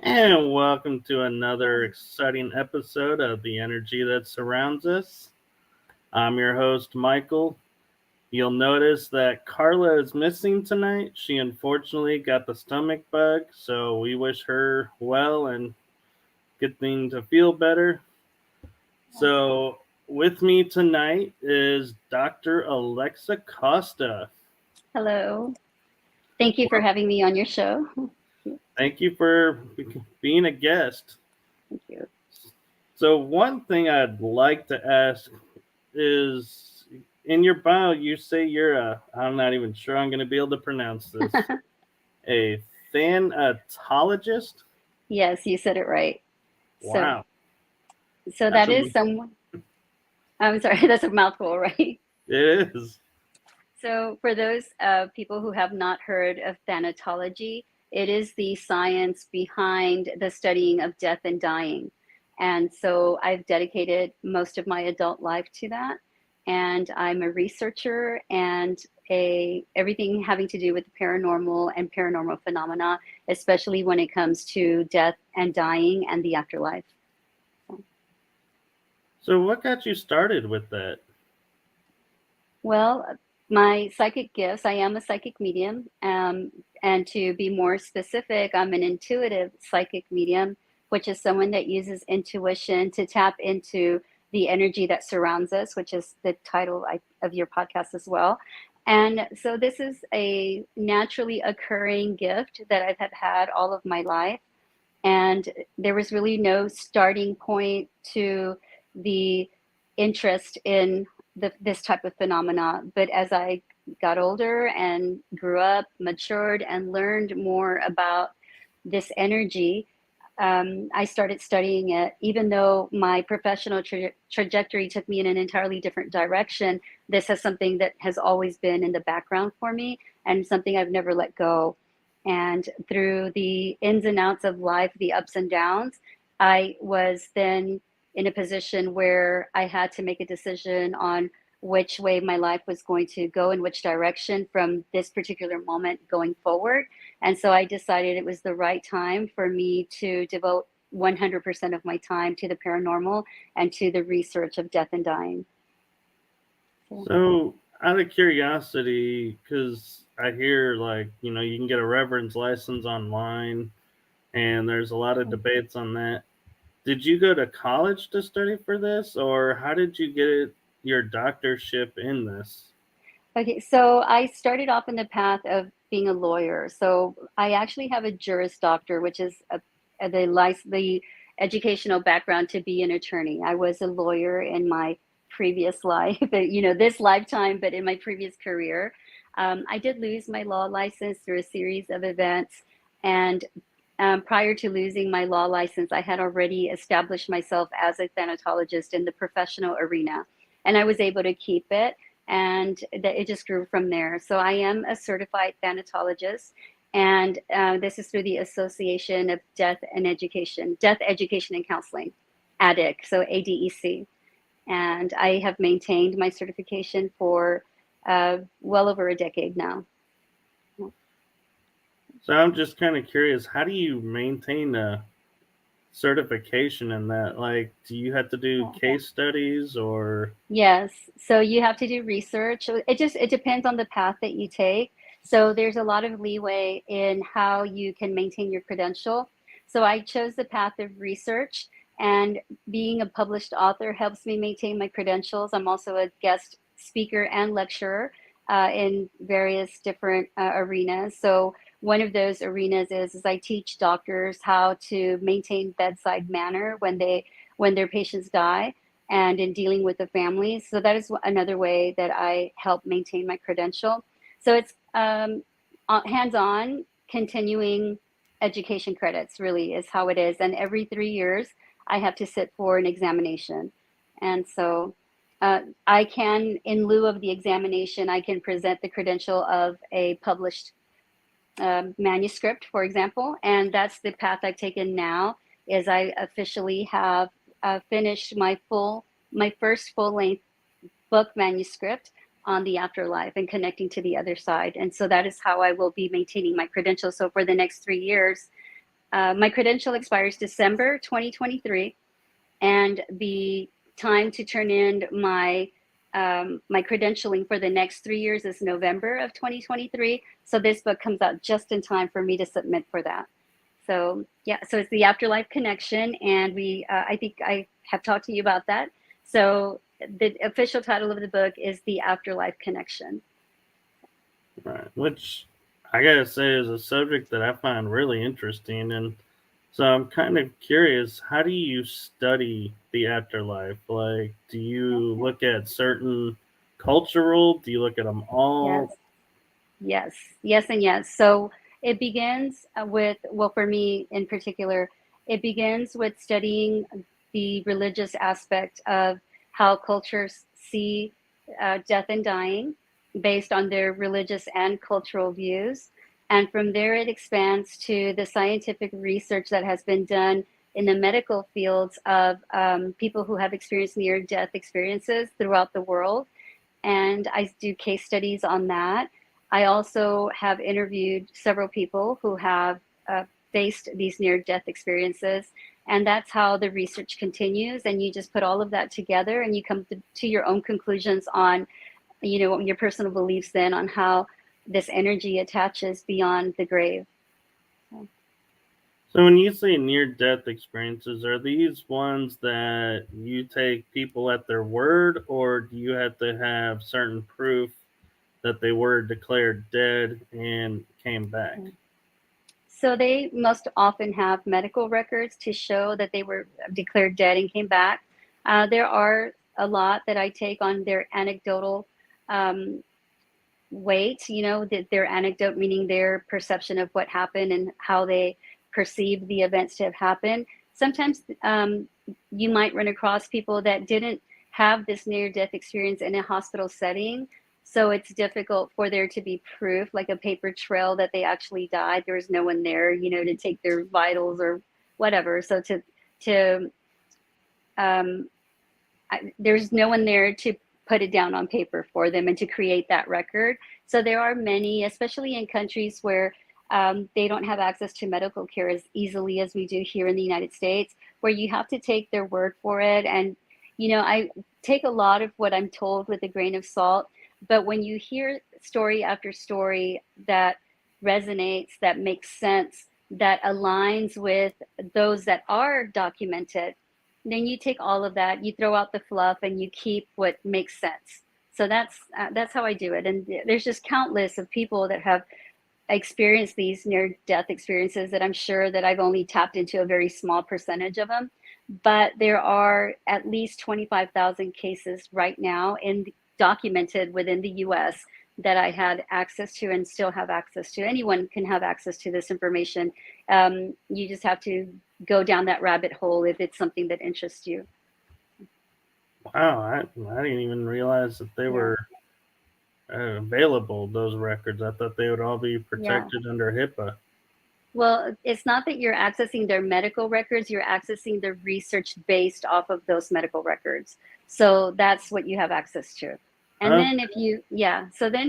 And welcome to another exciting episode of The Energy That Surrounds Us. I'm your host, Michael. You'll notice that Carla is missing tonight. She unfortunately got the stomach bug, so we wish her well and get things to feel better. So, with me tonight is Dr. Alexa Costa. Hello. Thank you for Well, having me on your show. thank you for being a guest. Thank you. So, one thing I'd like to ask is in your bio, you say you're I'm not even sure I'm going to be able to pronounce this, a thanatologist? Yes, you said it right. So, Wow. so That's that a, is someone. I'm sorry, that's a mouthful, right? it is. So, for those people who have not heard of thanatology, it is the science behind the studying of death and dying. And so, I've dedicated most of my adult life to that. And I'm a researcher and a everything having to do with paranormal and paranormal phenomena, especially when it comes to death and dying and the afterlife. So, what got you started with that? Well, my psychic gifts, I am a psychic medium. And to be more specific, I'm an intuitive psychic medium, which is someone that uses intuition to tap into the energy that surrounds us, which is the title of your podcast as well. And so this is a naturally occurring gift that I've had all of my life. And there was really no starting point to the interest in this type of phenomena. But as I got older and grew up, matured, and learned more about this energy, I started studying it. Even though my professional trajectory took me in an entirely different direction, this is something that has always been in the background for me and something I've never let go. And through the ins and outs of life, the ups and downs, I was then in a position where I had to make a decision on which way my life was going to go, in which direction from this particular moment going forward. And so I decided it was the right time for me to devote 100% of my time to the paranormal and to the research of death and dying. So, So, out of curiosity, because I hear you can get a reverend's license online, and there's a lot of debates on that. Did you go to college to study for this, or how did you get your doctorship in this? okay, so I started off in the path of being a lawyer. So I actually have a Juris Doctor, which is the educational background to be an attorney. I was a lawyer in my previous life, this lifetime, but in my previous career. I did lose my law license through a series of events. And prior to losing my law license, I had already established myself as a thanatologist in the professional arena. And I was able to keep it, and that it just grew from there. So I am a certified thanatologist, and this is through the Association of Death Education and Counseling, ADEC, so ADEC. And I have maintained my certification for well over a decade now. So I'm just kind of curious, how do you maintain a certification in that? Like, do you have to do case studies or? Yes. So you have to do research. It depends on the path that you take. So there's a lot of leeway in how you can maintain your credential. So I chose the path of research, and being a published author helps me maintain my credentials. I'm also a guest speaker and lecturer in various different arenas. So one of those arenas is I teach doctors how to maintain bedside manner when their patients die, and in dealing with the families. So that is another way that I help maintain my credential. So it's hands-on, continuing education credits really is how it is. And every 3 years, I have to sit for an examination. And so I can, in lieu of the examination, I can present the credential of a published manuscript, for example. And that's the path I've taken now. Is I officially have finished my first full length book manuscript on the afterlife and connecting to the other side. And so that is how I will be maintaining my credentials. So for the next 3 years, my credential expires December 2023, and the time to turn in my my credentialing for the next 3 years is November of 2023. So this book comes out just in time for me to submit for that. So yeah, so it's the Afterlife Connection, and I think I have talked to you about that. So the official title of the book is The Afterlife Connection. Right, which I gotta say is a subject that I find really interesting, and so I'm kind of curious. How do you study the afterlife? Like, do you look at certain cultural? Do you look at them Yes, all? yes, and yes. So it begins with, well, for me in particular, it begins with studying the religious aspect of how cultures see death and dying based on their religious and cultural views. And from there, it expands to the scientific research that has been done in the medical fields of people who have experienced near death experiences throughout the world, and I do case studies on that. I also have interviewed several people who have faced these near death experiences, and that's how the research continues. And you just put all of that together, and you come to your own conclusions on, you know, your personal beliefs then on how this energy attaches beyond the grave. So when you say near death experiences, are these ones that you take people at their word, or do you have to have certain proof that they were declared dead and came back? So they most often have medical records to show that they were declared dead and came back. There are a lot that I take on their anecdotal um, weight, you know, their anecdote, meaning their perception of what happened and how they perceive the events to have happened. Sometimes you might run across people that didn't have this near death experience in a hospital setting. So it's difficult for there to be proof, like a paper trail that they actually died. There was no one there, you know, to take their vitals or whatever. So to um, there's no one there to put it down on paper for them and to create that record. So there are many, especially in countries where they don't have access to medical care as easily as we do here in the United States, where you have to take their word for it. And, you know, I take a lot of what I'm told with a grain of salt. But when you hear story after story that resonates, that makes sense, that aligns with those that are documented, then you take all of that, you throw out the fluff, and you keep what makes sense. So that's how I do it. And there's just countless of people that have experienced these near death experiences that I'm sure that I've only tapped into a very small percentage of them. But there are at least 25,000 cases right now documented within the US that I had access to and still have access to. Anyone can have access to this information. You just have to go down that rabbit hole if it's something that interests you. Wow, I didn't even realize that they Yeah. were available, those records. I thought they would all be Yeah. protected under HIPAA. Well, it's not that you're accessing their medical records, you're accessing the research based off of those medical records. So that's what you have access to. And Oh, then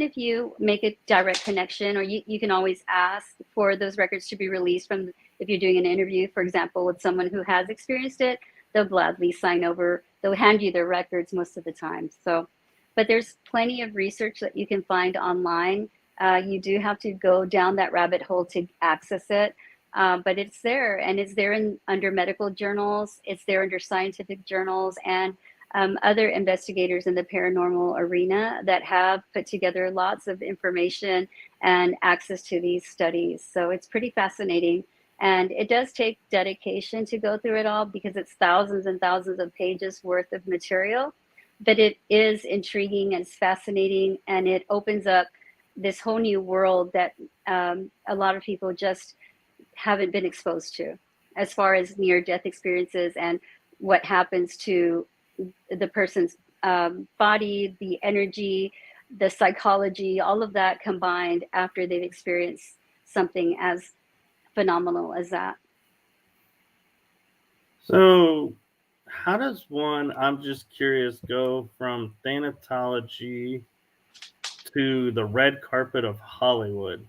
if you make a direct connection, or you can always ask for those records to be released from, if you're doing an interview, for example, with someone who has experienced it, they'll gladly sign over, they'll hand you their records most of the time. So, but there's plenty of research that you can find online. You do have to go down that rabbit hole to access it. But it's there, and it's there under medical journals, it's there under scientific journals, and other investigators in the paranormal arena that have put together lots of information and access to these studies. So it's pretty fascinating. And it does take dedication to go through it all because it's thousands and thousands of pages worth of material. But it is intriguing and it's fascinating, and it opens up this whole new world that a lot of people just haven't been exposed to, as far as near death experiences and what happens to the person's body, the energy, the psychology, all of that combined after they've experienced something as phenomenal as that. so how does one, I'm just curious, go from thanatology to the red carpet of Hollywood?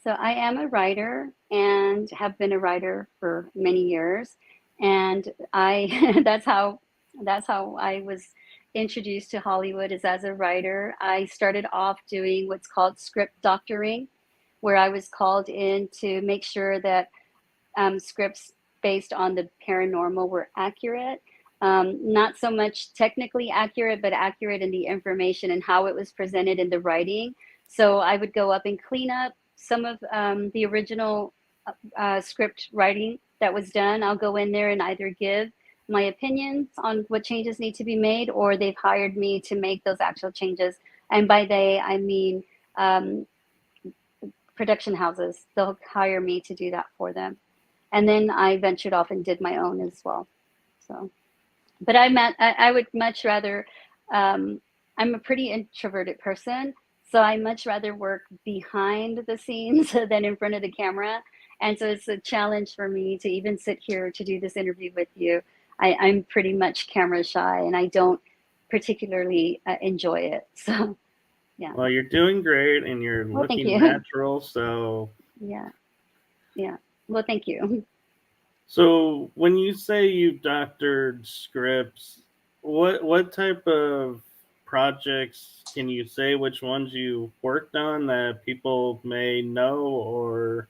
So I am a writer and have been a writer for many years, and I that's how I was introduced to Hollywood, is as a writer. I started off doing what's called script doctoring, where I was called in to make sure that scripts based on the paranormal were accurate. Not so much technically accurate, but accurate in the information and how it was presented in the writing. So I would go up and clean up some of the original script writing that was done. I'll go in there and either give my opinions on what changes need to be made, or they've hired me to make those actual changes. And by they, I mean um, production houses. They'll hire me to do that for them. And then I ventured off and did my own as well. So, but I would much rather, I'm a pretty introverted person, so I much rather work behind the scenes than in front of the camera. And so it's a challenge for me to even sit here to do this interview with you. I'm pretty much camera shy, and I don't particularly enjoy it. So, yeah. Well, you're doing great, and you're Well, thank looking you. natural. So, Yeah. Yeah. Well, thank you. so when you say you've doctored scripts, what type of projects can you say which ones you worked on that people may know or?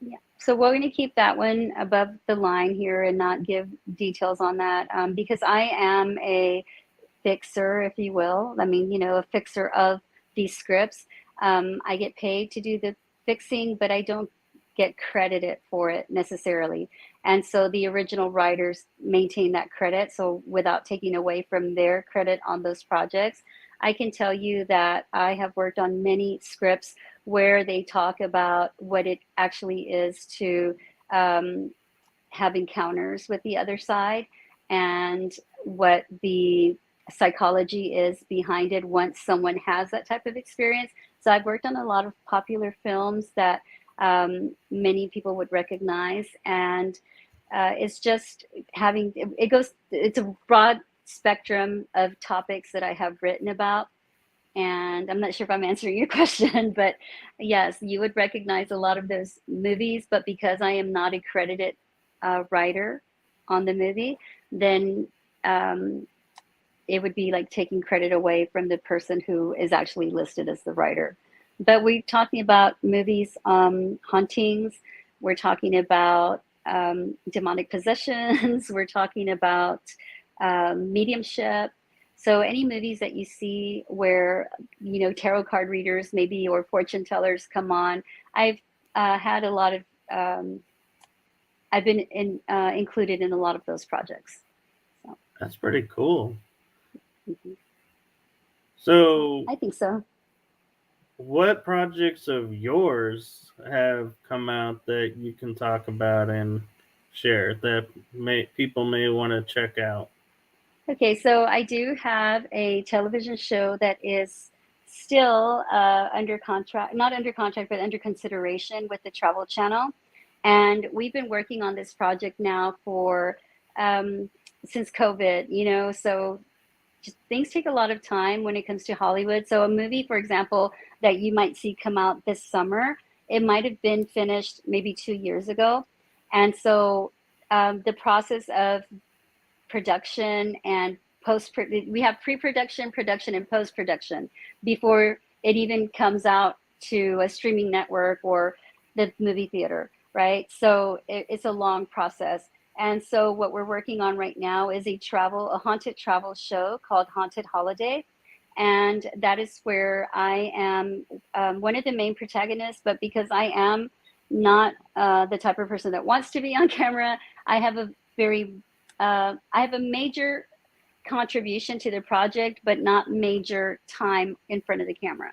Yeah. So we're going to keep that one above the line here and not give details on that, because I am a fixer, if you will. I mean, a fixer of these scripts. I get paid to do the fixing, but I don't get credited for it necessarily. And so the original writers maintain that credit. So without taking away from their credit on those projects, I can tell you that I have worked on many scripts where they talk about what it actually is to have encounters with the other side, and what the psychology is behind it once someone has that type of experience. So I've worked on a lot of popular films that many people would recognize, and it's just it's a broad spectrum of topics that I have written about. And I'm not sure if I'm answering your question, but yes, you would recognize a lot of those movies. But because I am not a credited writer on the movie, then it would be like taking credit away from the person who is actually listed as the writer. But we're talking about movies, hauntings. We're talking about demonic possessions. We're talking about mediumship. So any movies that you see where, tarot card readers maybe, or fortune tellers come on, I've had a lot of, I've been included in a lot of those projects. So. That's pretty cool. Mm-hmm. So I think so. what projects of yours have come out that you can talk about and share that people may want to check out? Okay, so I do have a television show that is still under contract, not under contract, but under consideration with the Travel Channel. And we've been working on this project now for since COVID, so just things take a lot of time when it comes to Hollywood. So a movie, for example, that you might see come out this summer, it might have been finished maybe 2 years ago. And so the process of production and we have pre-production, production, and post-production before it even comes out to a streaming network or the movie theater, right? So it's a long process. And so what we're working on right now is a haunted travel show called Haunted Holiday. And that is where I am one of the main protagonists, but because I am not the type of person that wants to be on camera, I have a major contribution to the project, but not major time in front of the camera.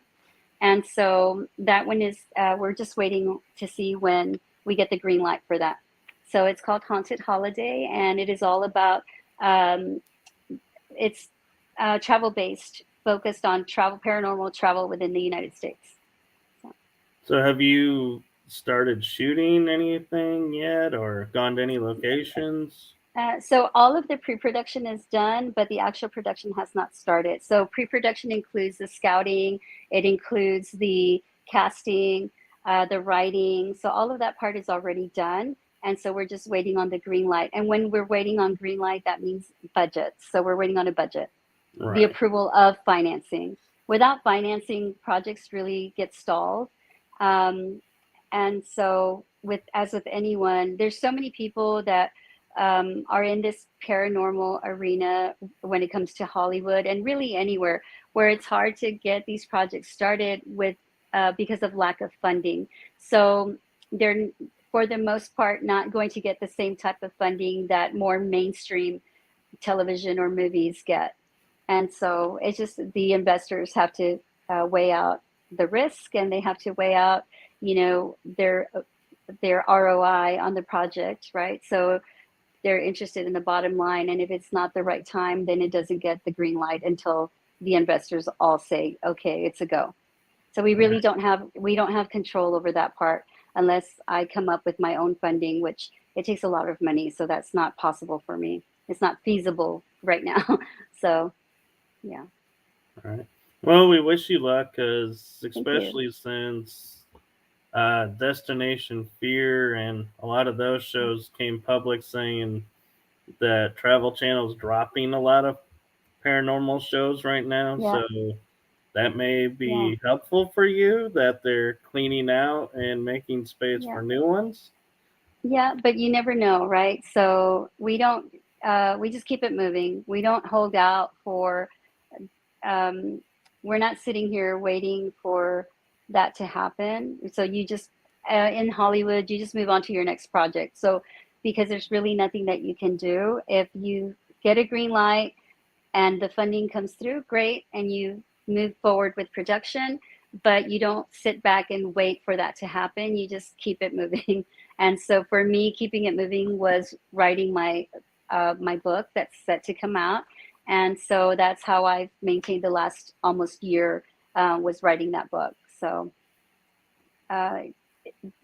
And so that one is, we're just waiting to see when we get the green light for that. So it's called Haunted Holiday, and it is all about, it's travel-based, focused on paranormal travel within the United States. So have you started shooting anything yet or gone to any locations? So all of the pre-production is done, but the actual production has not started. So pre-production includes the scouting, it includes the casting, the writing. So all of that part is already done. And so we're just waiting on the green light. And when we're waiting on green light, that means budgets. So we're waiting on a budget, the Right. approval of financing. Without financing, projects really get stalled. Um, and so, as with anyone, there's so many people that are in this paranormal arena when it comes to Hollywood and really anywhere where it's hard to get these projects started with because of lack of funding. So they're, for the most part, not going to get the same type of funding that more mainstream television or movies get. And so it's just the investors have to weigh out the risk, and they have to weigh out, you know, their ROI on the project, right? So they're interested in the bottom line, and if it's not the right time, then it doesn't get the green light until the investors all say, okay, it's a go. So we really Right. don't have control over that part unless I come up with my own funding, which it takes a lot of money. So that's not possible for me. It's not feasible right now. So yeah, Right. Well, we wish you luck, because thank you. especially since Destination Fear and a lot of those shows came public saying that Travel Channel's dropping a lot of paranormal shows right now. Yeah, So that may yeah, be helpful for you, that they're cleaning out and making space yeah, for new ones. yeah. But you never know, right? So we don't. We just keep it moving. We don't hold out for. Um, we're not sitting here waiting for that to happen. So you just in Hollywood, you just move on to your next project. So because there's really nothing that you can do if you get a green light and the funding comes through, great, and you move forward with production, but you don't sit back and wait for that to happen. You just keep it moving. And so for me, keeping it moving was writing my book that's set to come out. And so that's how I've maintained the last almost year, was writing that book. So uh,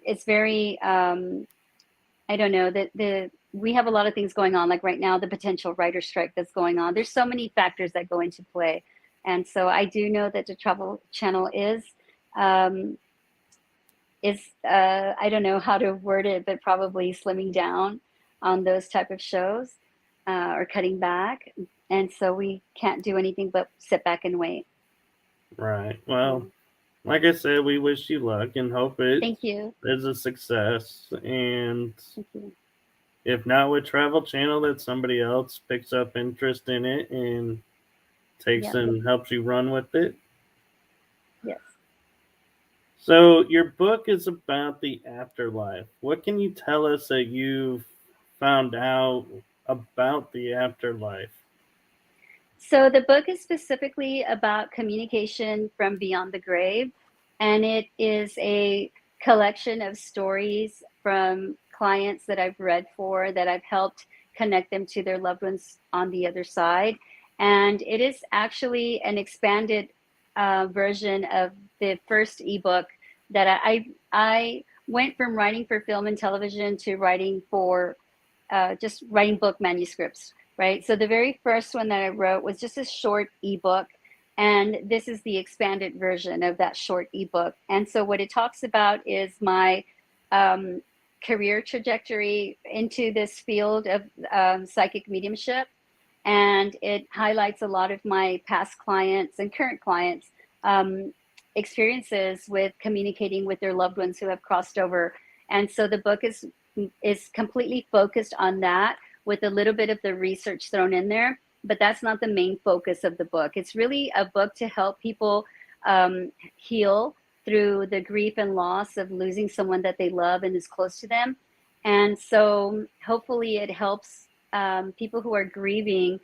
it's very I don't know that we have a lot of things going on. Like right now, the potential writer strike that's going on. There's so many factors that go into play, and so I do know that the Travel Channel um, is I don't know how to word it, but probably slimming down on those type of shows, or cutting back, and so we can't do anything but sit back and wait. Right. Yeah. Well, like I said, we wish you luck and hope it Thank you. is a success. And Thank you. if not with Travel Channel, that somebody else picks up interest in it and takes Yep. and helps you run with it. Yes. So, your book is about the afterlife. What can you tell us that you've found out about the afterlife? So the book is specifically about communication from beyond the grave, and it is a collection of stories from clients that I've read for, that I've helped connect them to their loved ones on the other side. And it is actually an expanded version of the first ebook that I went from writing for film and television to writing for just writing book manuscripts, right? So the very first one that I wrote was just a short ebook, and this is the expanded version of that short ebook. And so what it talks about is my um, career trajectory into this field of psychic mediumship, and it highlights a lot of my past clients and current clients. Experiences with communicating with their loved ones who have crossed over. And so the book is completely focused on that, with a little bit of the research thrown in there, but that's not the main focus of the book. It's really a book to help people heal through the grief and loss of losing someone that they love and is close to them. And so hopefully it helps people who are grieving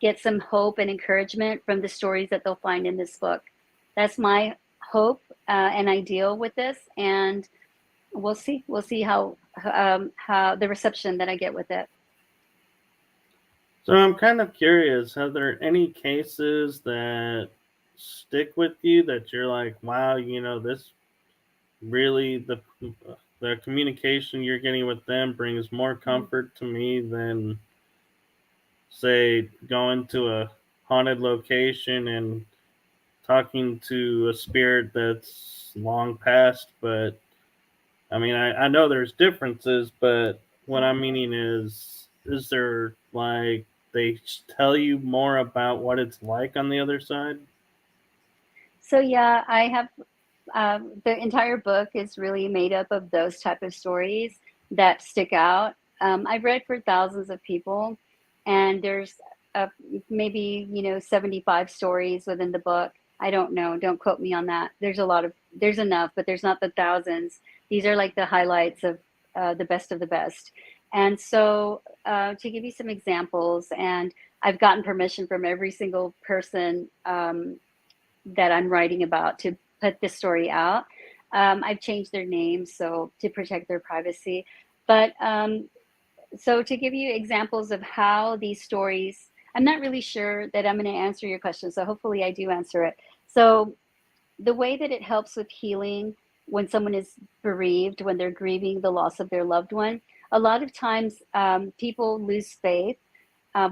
get some hope and encouragement from the stories that they'll find in this book. That's my hope and ideal with this, and we'll see how the reception that I get with it. So, I'm kind of curious, are there any cases that stick with you that you're like, wow, this really, the communication you're getting with them brings more comfort to me than, say, going to a haunted location and talking to a spirit that's long past, but I mean, I know there's differences, but what I'm meaning is there like they tell you more about what it's like on the other side? So yeah, I have the entire book is really made up of those type of stories that stick out. I've read for thousands of people, and there's uh, maybe 75 stories within the book. I don't know. Don't quote me on that. There's enough, but there's not the thousands. These are like the highlights of the best of the best. And so, to give you some examples, and I've gotten permission from every single person that I'm writing about to put this story out. I've changed their names so to protect their privacy. But so to give you examples of how these stories, I'm not really sure that I'm going to answer your question. So hopefully I do answer it. So the way that it helps with healing when someone is bereaved, when they're grieving the loss of their loved one, a lot of times people lose faith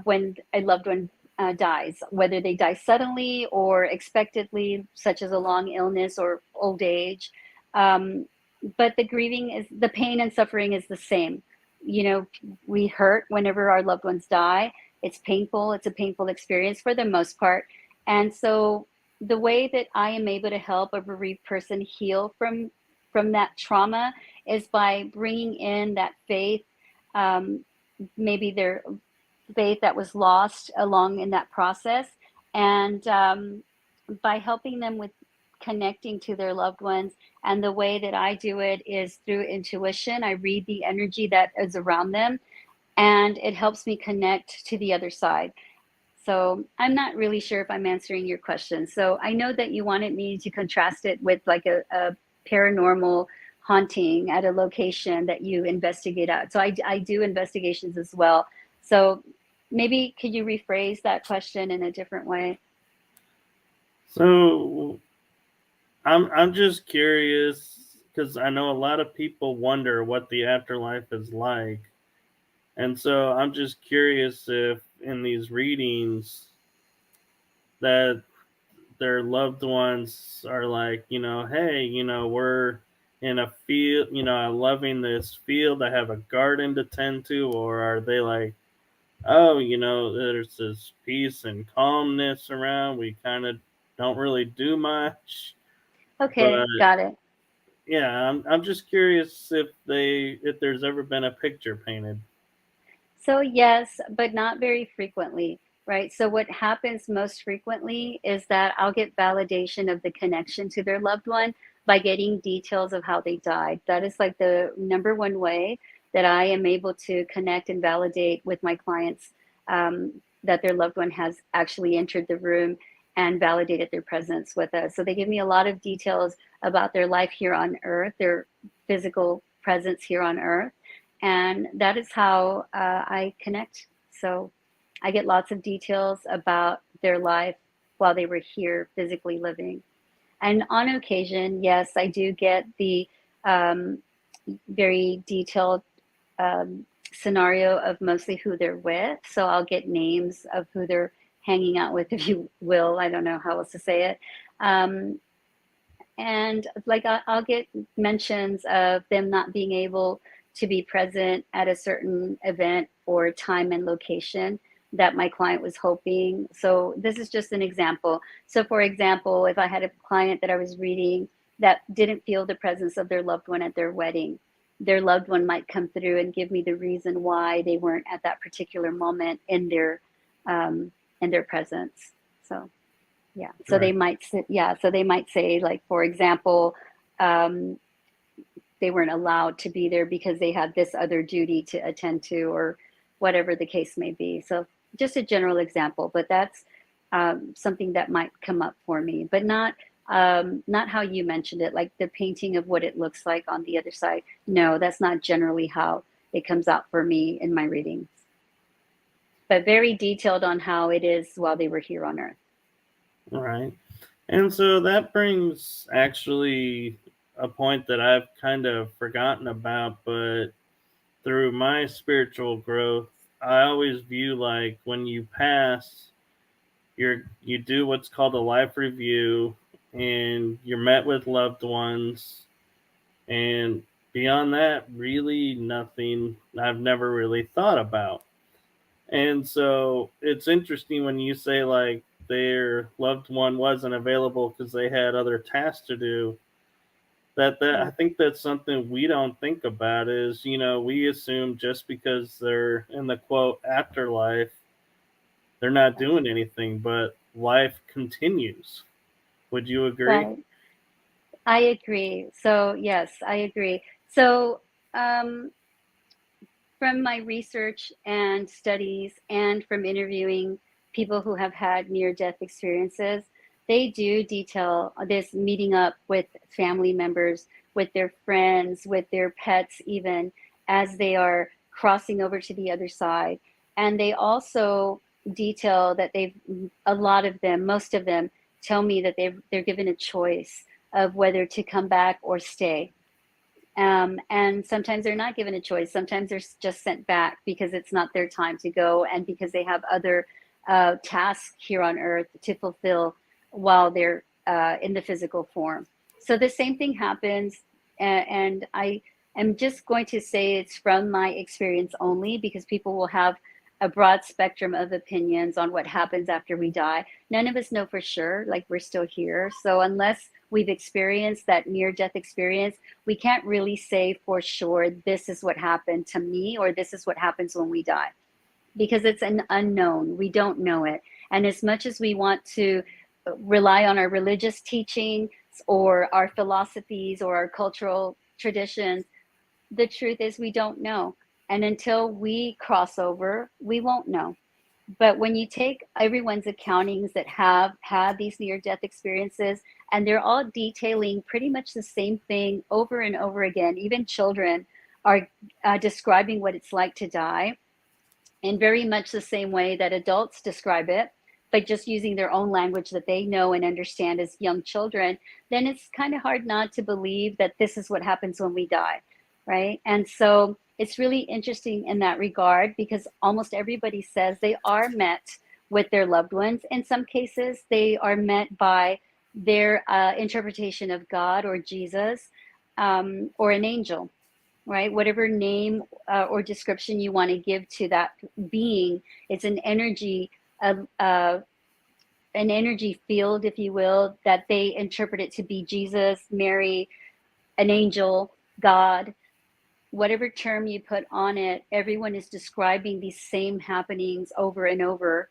when a loved one dies, whether they die suddenly or expectedly, such as a long illness or old age. Um, but the pain and suffering is the same. We hurt whenever our loved ones die. It's painful. It's a painful experience for the most part. And so the way that I am able to help a bereaved person heal from that trauma is by bringing in that faith, um, maybe their faith that was lost along in that process, and by helping them with connecting to their loved ones. And the way that I do it is through intuition. I read the energy that is around them, and it helps me connect to the other side. So I'm not really sure if I'm answering your question. So I know that you wanted me to contrast it with like a paranormal haunting at a location that you investigate at. So I do investigations as well. So maybe could you rephrase that question in a different way? So I'm just curious because I know a lot of people wonder what the afterlife is like. And so I'm just curious if in these readings that their loved ones are like, hey, we're in a field, I'm loving this field. I have a garden to tend to. Or are they like, oh, there's this peace and calmness around. We kind of don't really do much. But Okay, got it. yeah, I'm just curious if there's ever been a picture painted. So yes, but not very frequently, right? So what happens most frequently is that I'll get validation of the connection to their loved one by getting details of how they died. That is like the number one way that I am able to connect and validate with my clients, that their loved one has actually entered the room and validated their presence with us. So they give me a lot of details about their life here on earth, their physical presence here on earth, and that is how I connect. So I get lots of details about their life while they were here physically living. And on occasion, yes, I do get the um, very detailed scenario of mostly who they're with. So I'll get names of who they're hanging out with, if you will. I don't know how else to say it. Um, and like I'll get mentions of them not being able to be present at a certain event or time and location that my client was hoping. So this is just an example. So for example, if I had a client that I was reading that didn't feel the presence of their loved one at their wedding, their loved one might come through and give me the reason why they weren't at that particular moment um, in their presence. So yeah. So Right. they might say, like, for example, um, they weren't allowed to be there because they had this other duty to attend to, or whatever the case may be. So just a general example, but that's something that might come up for me, but not how you mentioned it, like the painting of what it looks like on the other side. No, that's not generally how it comes out for me in my readings, but very detailed on how it is while they were here on Earth. Right. And so that brings actually a point that I've kind of forgotten about, but through my spiritual growth, I always view like when you pass, you do what's called a life review, and you're met with loved ones, and beyond that, really nothing I've never really thought about. And so it's interesting when you say like their loved one wasn't available because they had other tasks to do. That I Yeah, think that's something we don't think about is, we assume just because they're in the quote afterlife, they're not right, doing anything, but life continues. Would you agree? right. I agree. So, yes, I agree. So, um, from my research and studies and from interviewing people who have had near death experiences, they do detail this meeting up with family members, with their friends, with their pets, even as they are crossing over to the other side. And they also detail that a lot of them, most of them, tell me that they're given a choice of whether to come back or stay. And sometimes they're not given a choice. Sometimes they're just sent back because it's not their time to go and because they have other tasks here on earth to fulfill while they're in the physical form. So the same thing happens. And I am just going to say it's from my experience only because people will have a broad spectrum of opinions on what happens after we die. None of us know for sure, like we're still here. So unless we've experienced that near death experience, we can't really say for sure this is what happened to me or this is what happens when we die because it's an unknown. We don't know it. And as much as we want to rely on our religious teachings or our philosophies or our cultural traditions, the truth is we don't know. And until we cross over, we won't know. But when you take everyone's accountings that have had these near death experiences, and they're all detailing pretty much the same thing over and over again, even children are describing what it's like to die in very much the same way that adults describe it, but just using their own language that they know and understand as young children, then it's kind of hard not to believe that this is what happens when we die, right? And so it's really interesting in that regard because almost everybody says they are met with their loved ones. In some cases, they are met by their interpretation of God or Jesus or an angel, right? Whatever name or description you want to give to that being, it's uh, an energy field, if you will, that they interpret it to be Jesus, Mary, an angel, God, whatever term you put on it. Everyone is describing these same happenings over and over.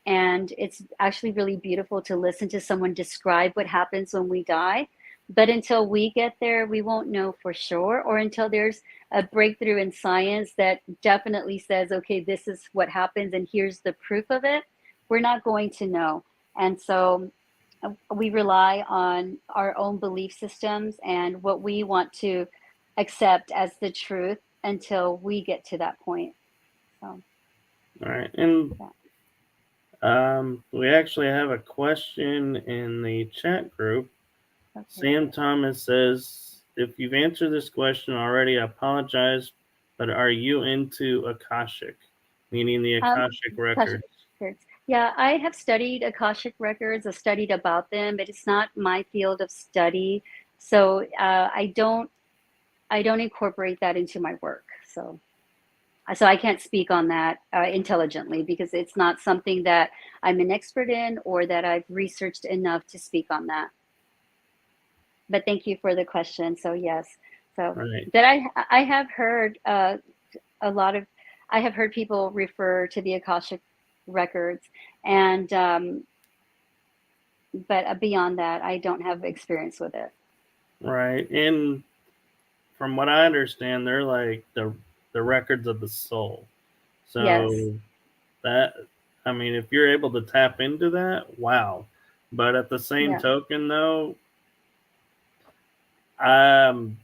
And it's actually really beautiful to listen to someone describe what happens when we die. But until we get there, we won't know for sure, or until there's a breakthrough in science that definitely says, okay, this is what happens, and here's the proof of it, we're not going to know. And so we rely on our own belief systems and what we want to accept as the truth until we get to that point. So, All right. And yeah. we actually have a question in the chat group. Okay. Sam Thomas says, if you've answered this question already, I apologize, but are you into Akashic, meaning the Um, Akashic Akashic records? records. Yeah, I have studied Akashic records. I've studied about them, but it's not my field of study. So I don't incorporate that into my work. So I can't speak on that intelligently because it's not something that I'm an expert in or that I've researched enough to speak on that. But thank you for the question. So yes, so Right. that I have heard a lot of I have heard people refer to the Akashic records, and but beyond that, I don't have experience with it. Right. And from what I understand, they're like the records of the soul. Yes, So that, I mean, if you're able to tap into that, wow. But at the same yeah, token, though, um,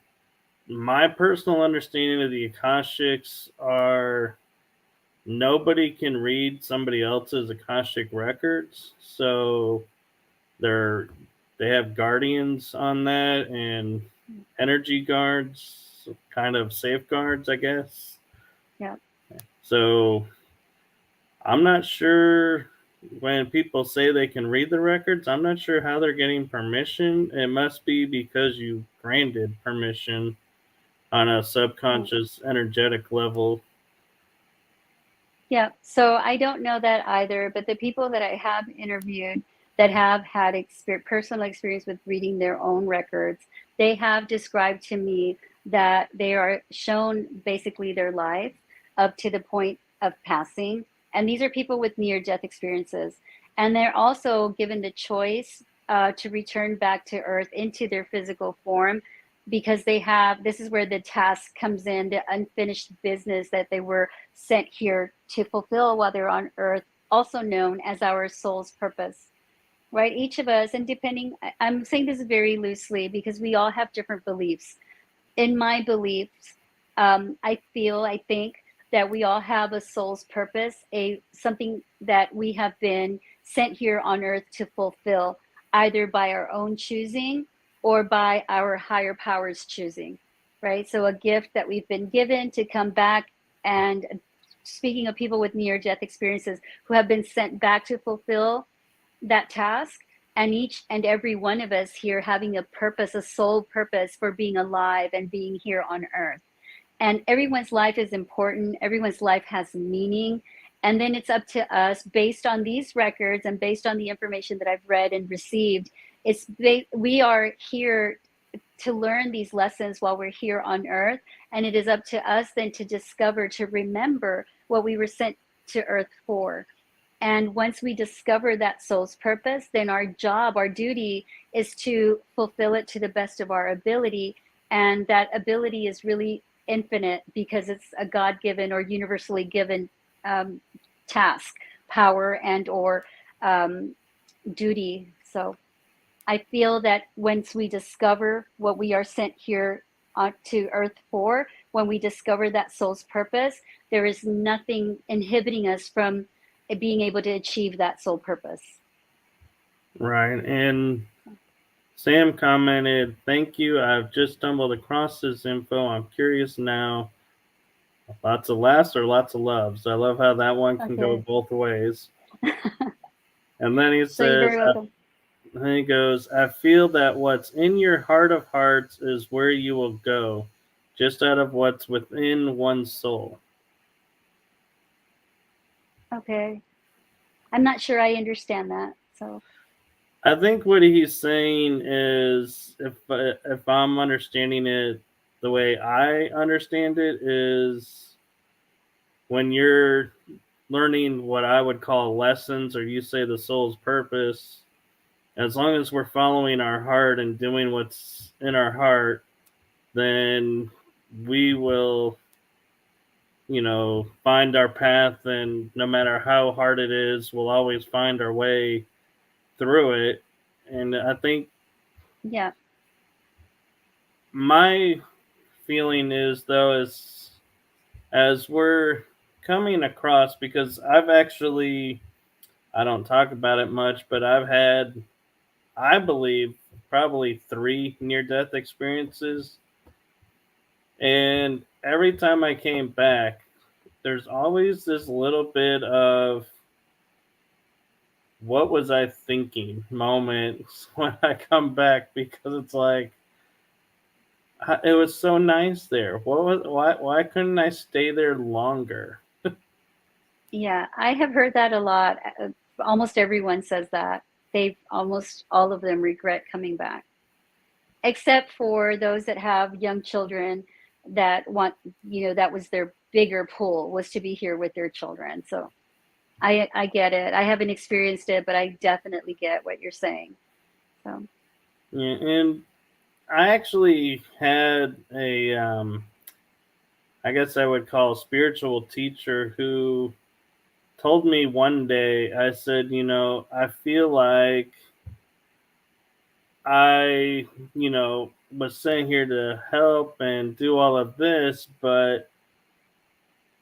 my personal understanding of the Akashics are nobody can read somebody else's Akashic records, so they're they have guardians on that and energy guards, kind of safeguards, I guess. yeah. So I'm not sure when people say they can read the records, I'm not sure how they're getting permission. It must be because you granted permission on a subconscious energetic level. Yeah, so I don't know that either, but the people that I have interviewed that have had personal experience with reading their own records, they have described to me that they are shown basically their life up to the point of passing. And these are people with near death experiences. And they're also given the choice to return back to Earth into their physical form because this is where the task comes in, the unfinished business that they were sent here to fulfill while they're on Earth, also known as our soul's purpose, right? Each of us, and I'm saying this very loosely because we all have different beliefs. In my beliefs, I think that we all have a soul's purpose, something that we have been sent here on Earth to fulfill, either by our own choosing or by our higher powers choosing, right? So a gift that we've been given to come back. And speaking of people with near death experiences who have been sent back to fulfill that task, and each and every one of us here having a purpose, a soul purpose for being alive and being here on Earth. And everyone's life is important, everyone's life has meaning. And then it's up to us, based on these records and based on the information that I've read and received, we are here to learn these lessons while we're here on Earth. And it is up to us then to discover, to remember what we were sent to Earth for. And once we discover that soul's purpose, then our job, our duty is to fulfill it to the best of our ability. And that ability is really infinite because it's a God-given or universally given task, power, and or duty. So I feel that once we discover what we are sent here to Earth for, when we discover that soul's purpose, there is nothing inhibiting us from being able to achieve that soul purpose. Right. And Sam commented, "Thank you. I've just stumbled across this info. I'm curious now. Lots of laughs or lots of loves." I love how that one can go both ways. And then he So you're says, very welcome. and he goes, "I feel that what's in your heart of hearts is where you will go, just out of what's within one's soul." Okay. I'm not sure I understand that. So I think what he's saying is, if I'm understanding it the way I understand it, is when you're learning what I would call lessons, or you say the soul's purpose, as long as we're following our heart and doing what's in our heart, then we will, find our path. And no matter how hard it is, we'll always find our way through it. And I think yeah. my feeling is, though, as we're coming across, because I don't talk about it much, but I've had, I believe, probably 3 near death experiences. And every time I came back, there's always this little bit of what was I thinking moments when I come back, because it's like, it was so nice there. Why couldn't I stay there longer? Yeah, I have heard that a lot. Almost everyone says that. Almost all of them regret coming back, except for those that have young children that that was their bigger pull, was to be here with their children. So I get it. I haven't experienced it, but I definitely get what you're saying. So Yeah, and I actually had I guess I would call a spiritual teacher, who told me one day, I said, I feel like I, was sent here to help and do all of this, but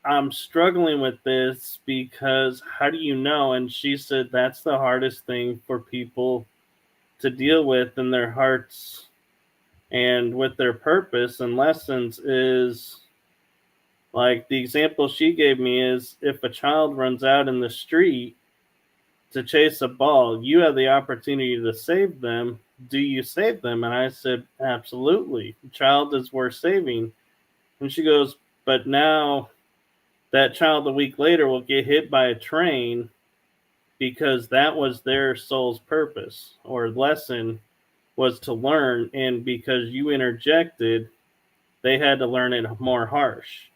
I'm struggling with this because how do you know? And she said that's the hardest thing for people to deal with in their hearts and with their purpose and lessons, is like the example she gave me is, if a child runs out in the street to chase a ball, you have the opportunity to save them. Do you save them? And I said, absolutely. The child is worth saving. And she goes, but now that child a week later will get hit by a train because that was their soul's purpose or lesson was to learn. And because you interjected, they had to learn it more harsh.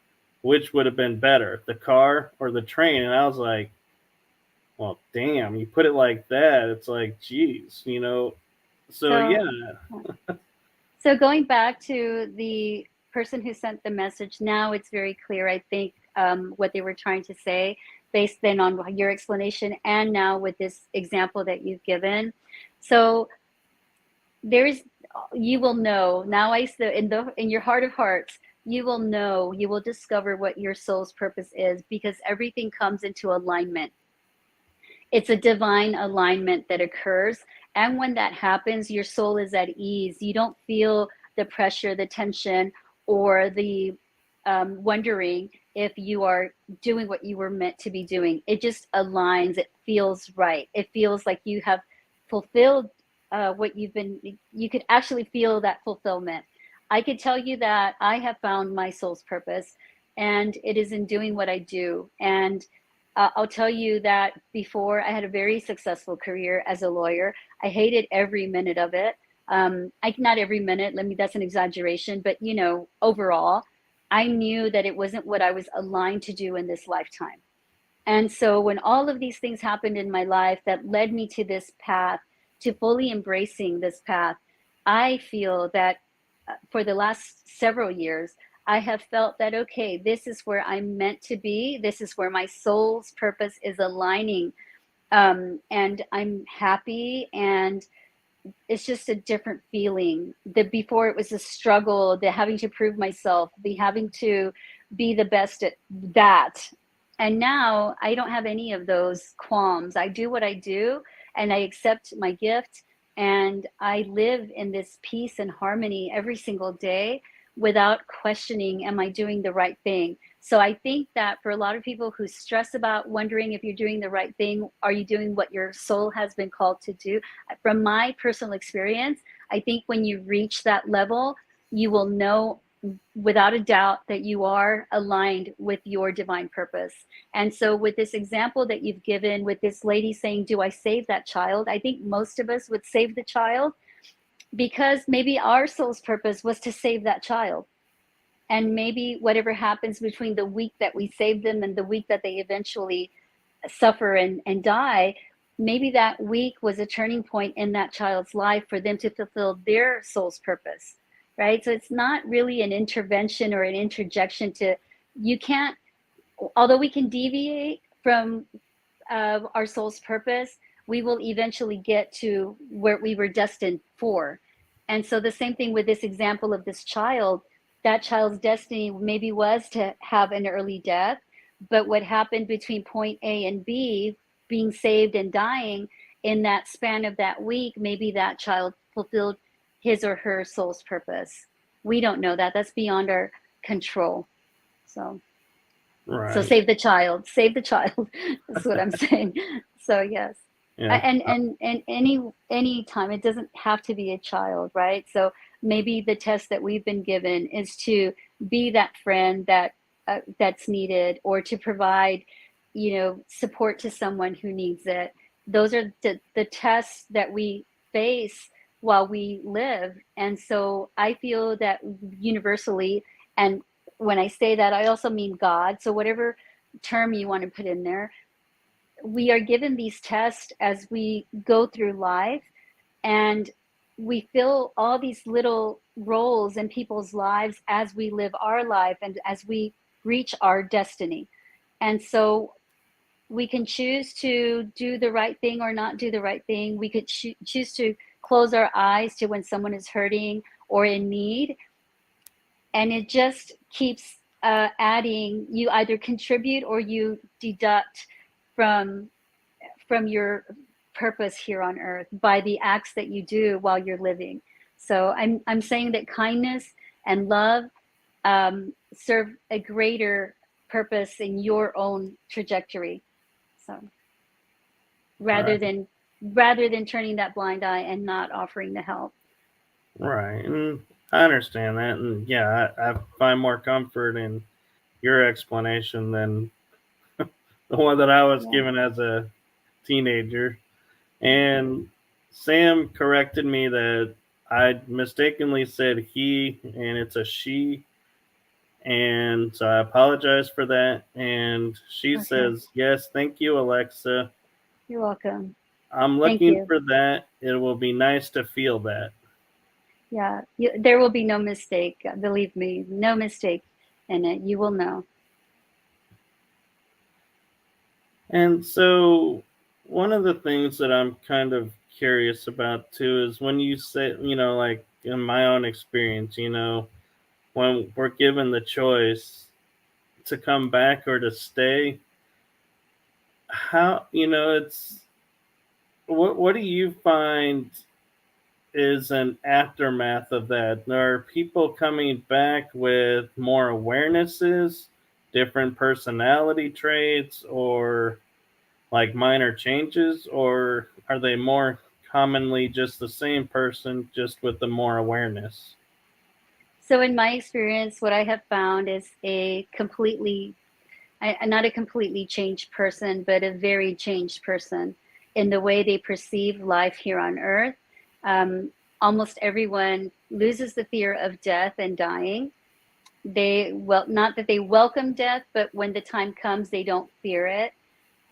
Which would have been better, the car or the train? And I was like, well, damn, you put it like that. It's like, geez, So, yeah. So going back to the person who sent the message, now it's very clear, I think, what they were trying to say based then on your explanation and now with this example that you've given. So you will know now. In your heart of hearts, you will know, you will discover what your soul's purpose is, because everything comes into alignment. It's a divine alignment that occurs. And when that happens, your soul is at ease. You don't feel the pressure, the tension, or the wondering if you are doing what you were meant to be doing. It just aligns. It feels right. It feels like you have fulfilled what you could actually feel that fulfillment. I could tell you that I have found my soul's purpose, and it is in doing what I do. And I'll tell you that before, I had a very successful career as a lawyer. I hated every minute of it. Not every minute, that's an exaggeration, but overall, I knew that it wasn't what I was aligned to do in this lifetime. And so when all of these things happened in my life that led me to this path, to fully embracing this path, I feel that for the last several years, I have felt that, okay, this is where I'm meant to be. This is where my soul's purpose is aligning. And I'm happy, and it's just a different feeling. Before it was a struggle, the having to prove myself, the having to be the best at that. And now I don't have any of those qualms. I do what I do, and I accept my gift, and I live in this peace and harmony every single day without questioning, am I doing the right thing? So I think that for a lot of people who stress about wondering if you're doing the right thing, are you doing what your soul has been called to do? From my personal experience, I think when you reach that level, you will know without a doubt that you are aligned with your divine purpose. And so with this example that you've given with this lady saying, do I save that child? I think most of us would save the child, because maybe our soul's purpose was to save that child. And maybe whatever happens between the week that we save them and the week that they eventually suffer and die, maybe that week was a turning point in that child's life for them to fulfill their soul's purpose, right? So it's not really an intervention or an interjection although we can deviate from our soul's purpose, we will eventually get to where we were destined for. And so the same thing with this example of this child, that child's destiny maybe was to have an early death, but what happened between point A and B, being saved and dying, in that span of that week, maybe that child fulfilled his or her soul's purpose. We don't know that. That's beyond our control. So Right. So save the child. Save the child. That's what I'm saying. So yes. Yeah. And any time, it doesn't have to be a child, right? So maybe the test that we've been given is to be that friend that's needed, or to provide, support to someone who needs it. Those are the tests that we face while we live. And so I feel that universally, and when I say that, I also mean God. So whatever term you want to put in there, we are given these tests as we go through life, and we fill all these little roles in people's lives as we live our life and as we reach our destiny. And so we can choose to do the right thing or not do the right thing. We could choose to close our eyes to when someone is hurting or in need. And it just keeps adding. You either contribute or you deduct from your purpose here on earth by the acts that you do while you're living. So I'm saying that kindness and love serve a greater purpose in your own trajectory. So rather Right. than turning that blind eye and not offering the help. Right. And I understand that, and yeah, I find more comfort in your explanation than the one that I was Yeah. given as a teenager. And Sam corrected me that I mistakenly said he, and it's a she. And so I apologize for that. And she Okay. says, yes, thank you, Alexa. You're welcome. I'm Thank looking you. for that. It will be nice to feel that. Yeah. There will be no mistake. Believe me, no mistake in it. You will know. And so, one of the things that I'm kind of curious about too is when you say, like in my own experience, when we're given the choice to come back or to stay, how, it's what do you find is an aftermath of that? Are people coming back with more awarenesses, different personality traits, or like minor changes, or are they more commonly just the same person, just with the more awareness? So, in my experience, what I have found is not a completely changed person, but a very changed person in the way they perceive life here on earth. Um, Almost everyone loses the fear of death and dying. Not that they welcome death, but when the time comes, they don't fear it.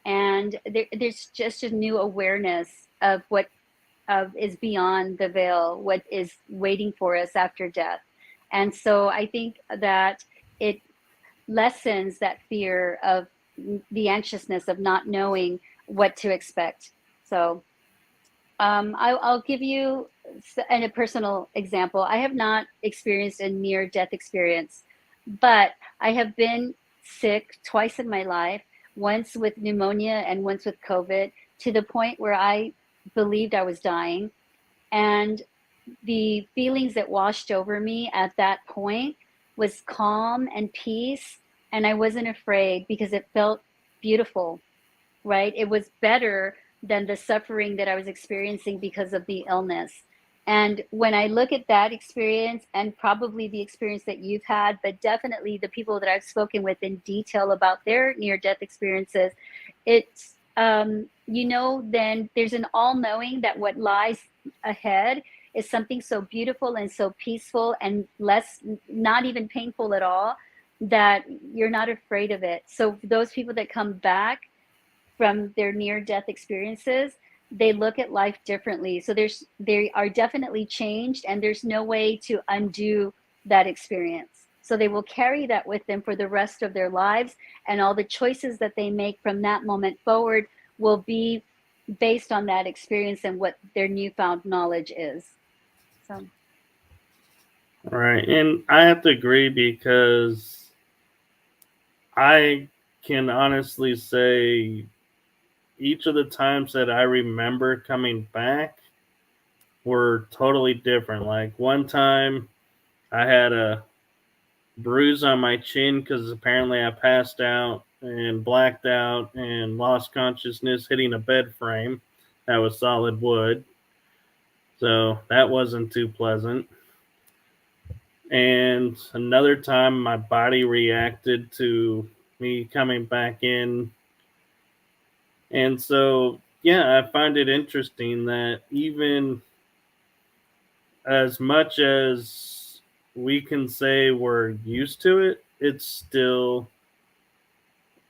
And there's just a new awareness of what is beyond the veil, what is waiting for us after death. And so I think that it lessens that fear of the anxiousness of not knowing what to expect. So I'll give you a personal example. I have not experienced a near death experience, but I have been sick twice in my life, once with pneumonia and once with COVID, to the point where I believed I was dying. And the feelings that washed over me at that point was calm and peace. And I wasn't afraid because it felt beautiful, right? It was better than the suffering that I was experiencing because of the illness. And when I look at that experience, and probably the experience that you've had, but definitely the people that I've spoken with in detail about their near death experiences, then there's an all knowing that what lies ahead is something so beautiful and so peaceful and not even painful at all, that you're not afraid of it. So those people that come back from their near death experiences, they look at life differently. So they are definitely changed, and there's no way to undo that experience. So they will carry that with them for the rest of their lives, and all the choices that they make from that moment forward will be based on that experience and what their newfound knowledge is. So Right. And I have to agree because I can honestly say each of the times that I remember coming back were totally different. Like one time I had a bruise on my chin because apparently I passed out and blacked out and lost consciousness hitting a bed frame that was solid wood. So that wasn't too pleasant. And another time my body reacted to me coming back in. And so, yeah, I find it interesting that even as much as we can say we're used to it, it's still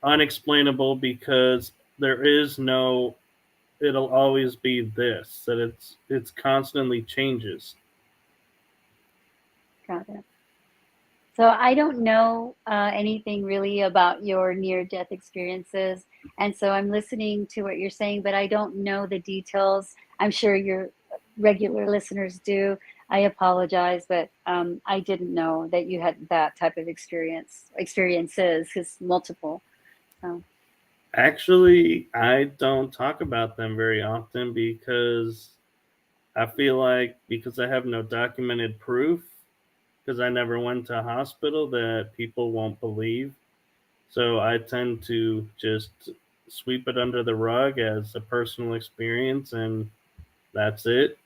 unexplainable because there is no it'll always be this that it's constantly changes. got it. So I don't know anything really about your near death experiences. And so I'm listening to what you're saying, but I don't know the details. I'm sure your regular listeners do. I apologize, but I didn't know that you had that type of experiences, because multiple. So, Actually, I don't talk about them very often because I feel like because I have no documented proof, because I never went to a hospital, that people won't believe. So I tend to just sweep it under the rug as a personal experience, and that's it.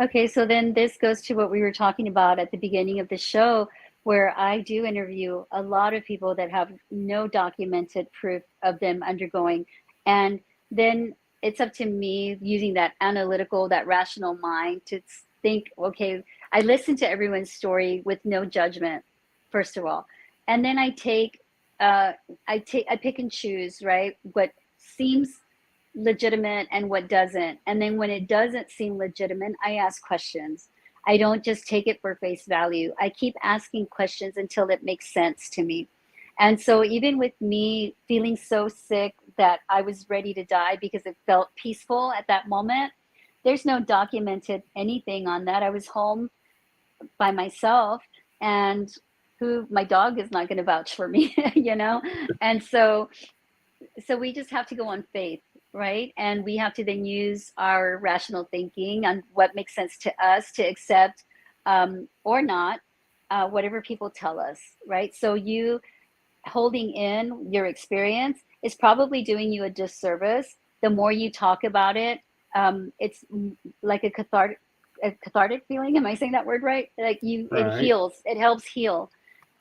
Okay, so then this goes to what we were talking about at the beginning of the show, where I do interview a lot of people that have no documented proof of them undergoing. And then it's up to me using that analytical, that rational mind to think, okay, I listen to everyone's story with no judgment, first of all. And then uh, I pick and choose, right? What seems legitimate and what doesn't. And then when it doesn't seem legitimate, I ask questions. I don't just take it for face value. I keep asking questions until it makes sense to me. And so, even with me feeling so sick that I was ready to die because it felt peaceful at that moment, there's no documented anything on that. I was home by myself, and who my dog is not going to vouch for me, you know? And so we just have to go on faith, right? And we have to then use our rational thinking on what makes sense to us to accept, or not, whatever people tell us, right? So you holding in your experience is probably doing you a disservice. The more you talk about it, it's like a cathartic feeling. Am I saying that word right? Like it Right. heals. It helps heal.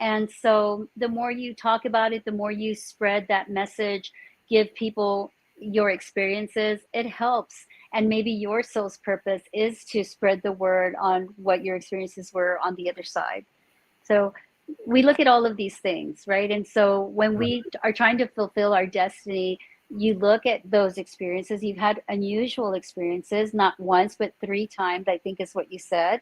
And so the more you talk about it, the more you spread that message, give people your experiences, it helps. And maybe your soul's purpose is to spread the word on what your experiences were on the other side. So we look at all of these things, right? And so when Right. we are trying to fulfill our destiny, you look at those experiences. You've had unusual experiences, not once, but 3 times, I think is what you said.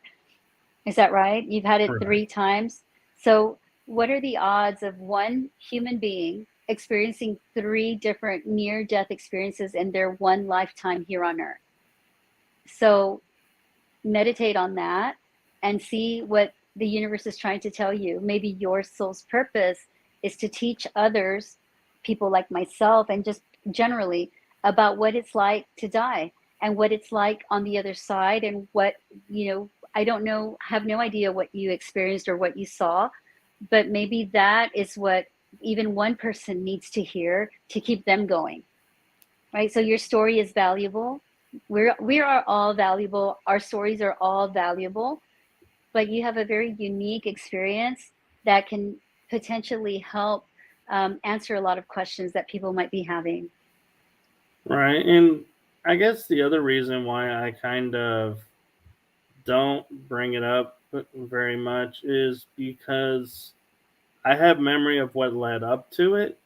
Is that right? You've had it Right. 3 times. So, what are the odds of one human being experiencing 3 different near death experiences in their one lifetime here on Earth? So, meditate on that and see what the universe is trying to tell you. Maybe your soul's purpose is to teach others, people like myself, and just generally about what it's like to die and what it's like on the other side. And what, I don't know, have no idea what you experienced or what you saw, but maybe that is what even one person needs to hear to keep them going, right? So your story is valuable. We are all valuable. Our stories are all valuable, but you have a very unique experience that can potentially help answer a lot of questions that people might be having. Right. And I guess the other reason why I kind of don't bring it up very much is because I have memory of what led up to it,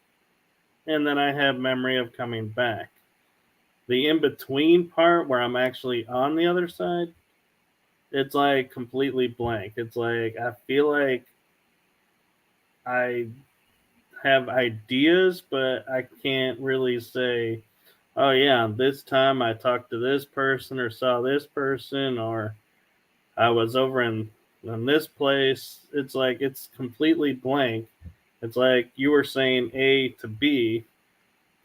and then I have memory of coming back. The in between part where I'm actually on the other side, it's like completely blank. It's like I feel like I have ideas, but I can't really say, oh, yeah, this time I talked to this person or saw this person or I was over in this place. It's like it's completely blank. It's like you were saying A to B,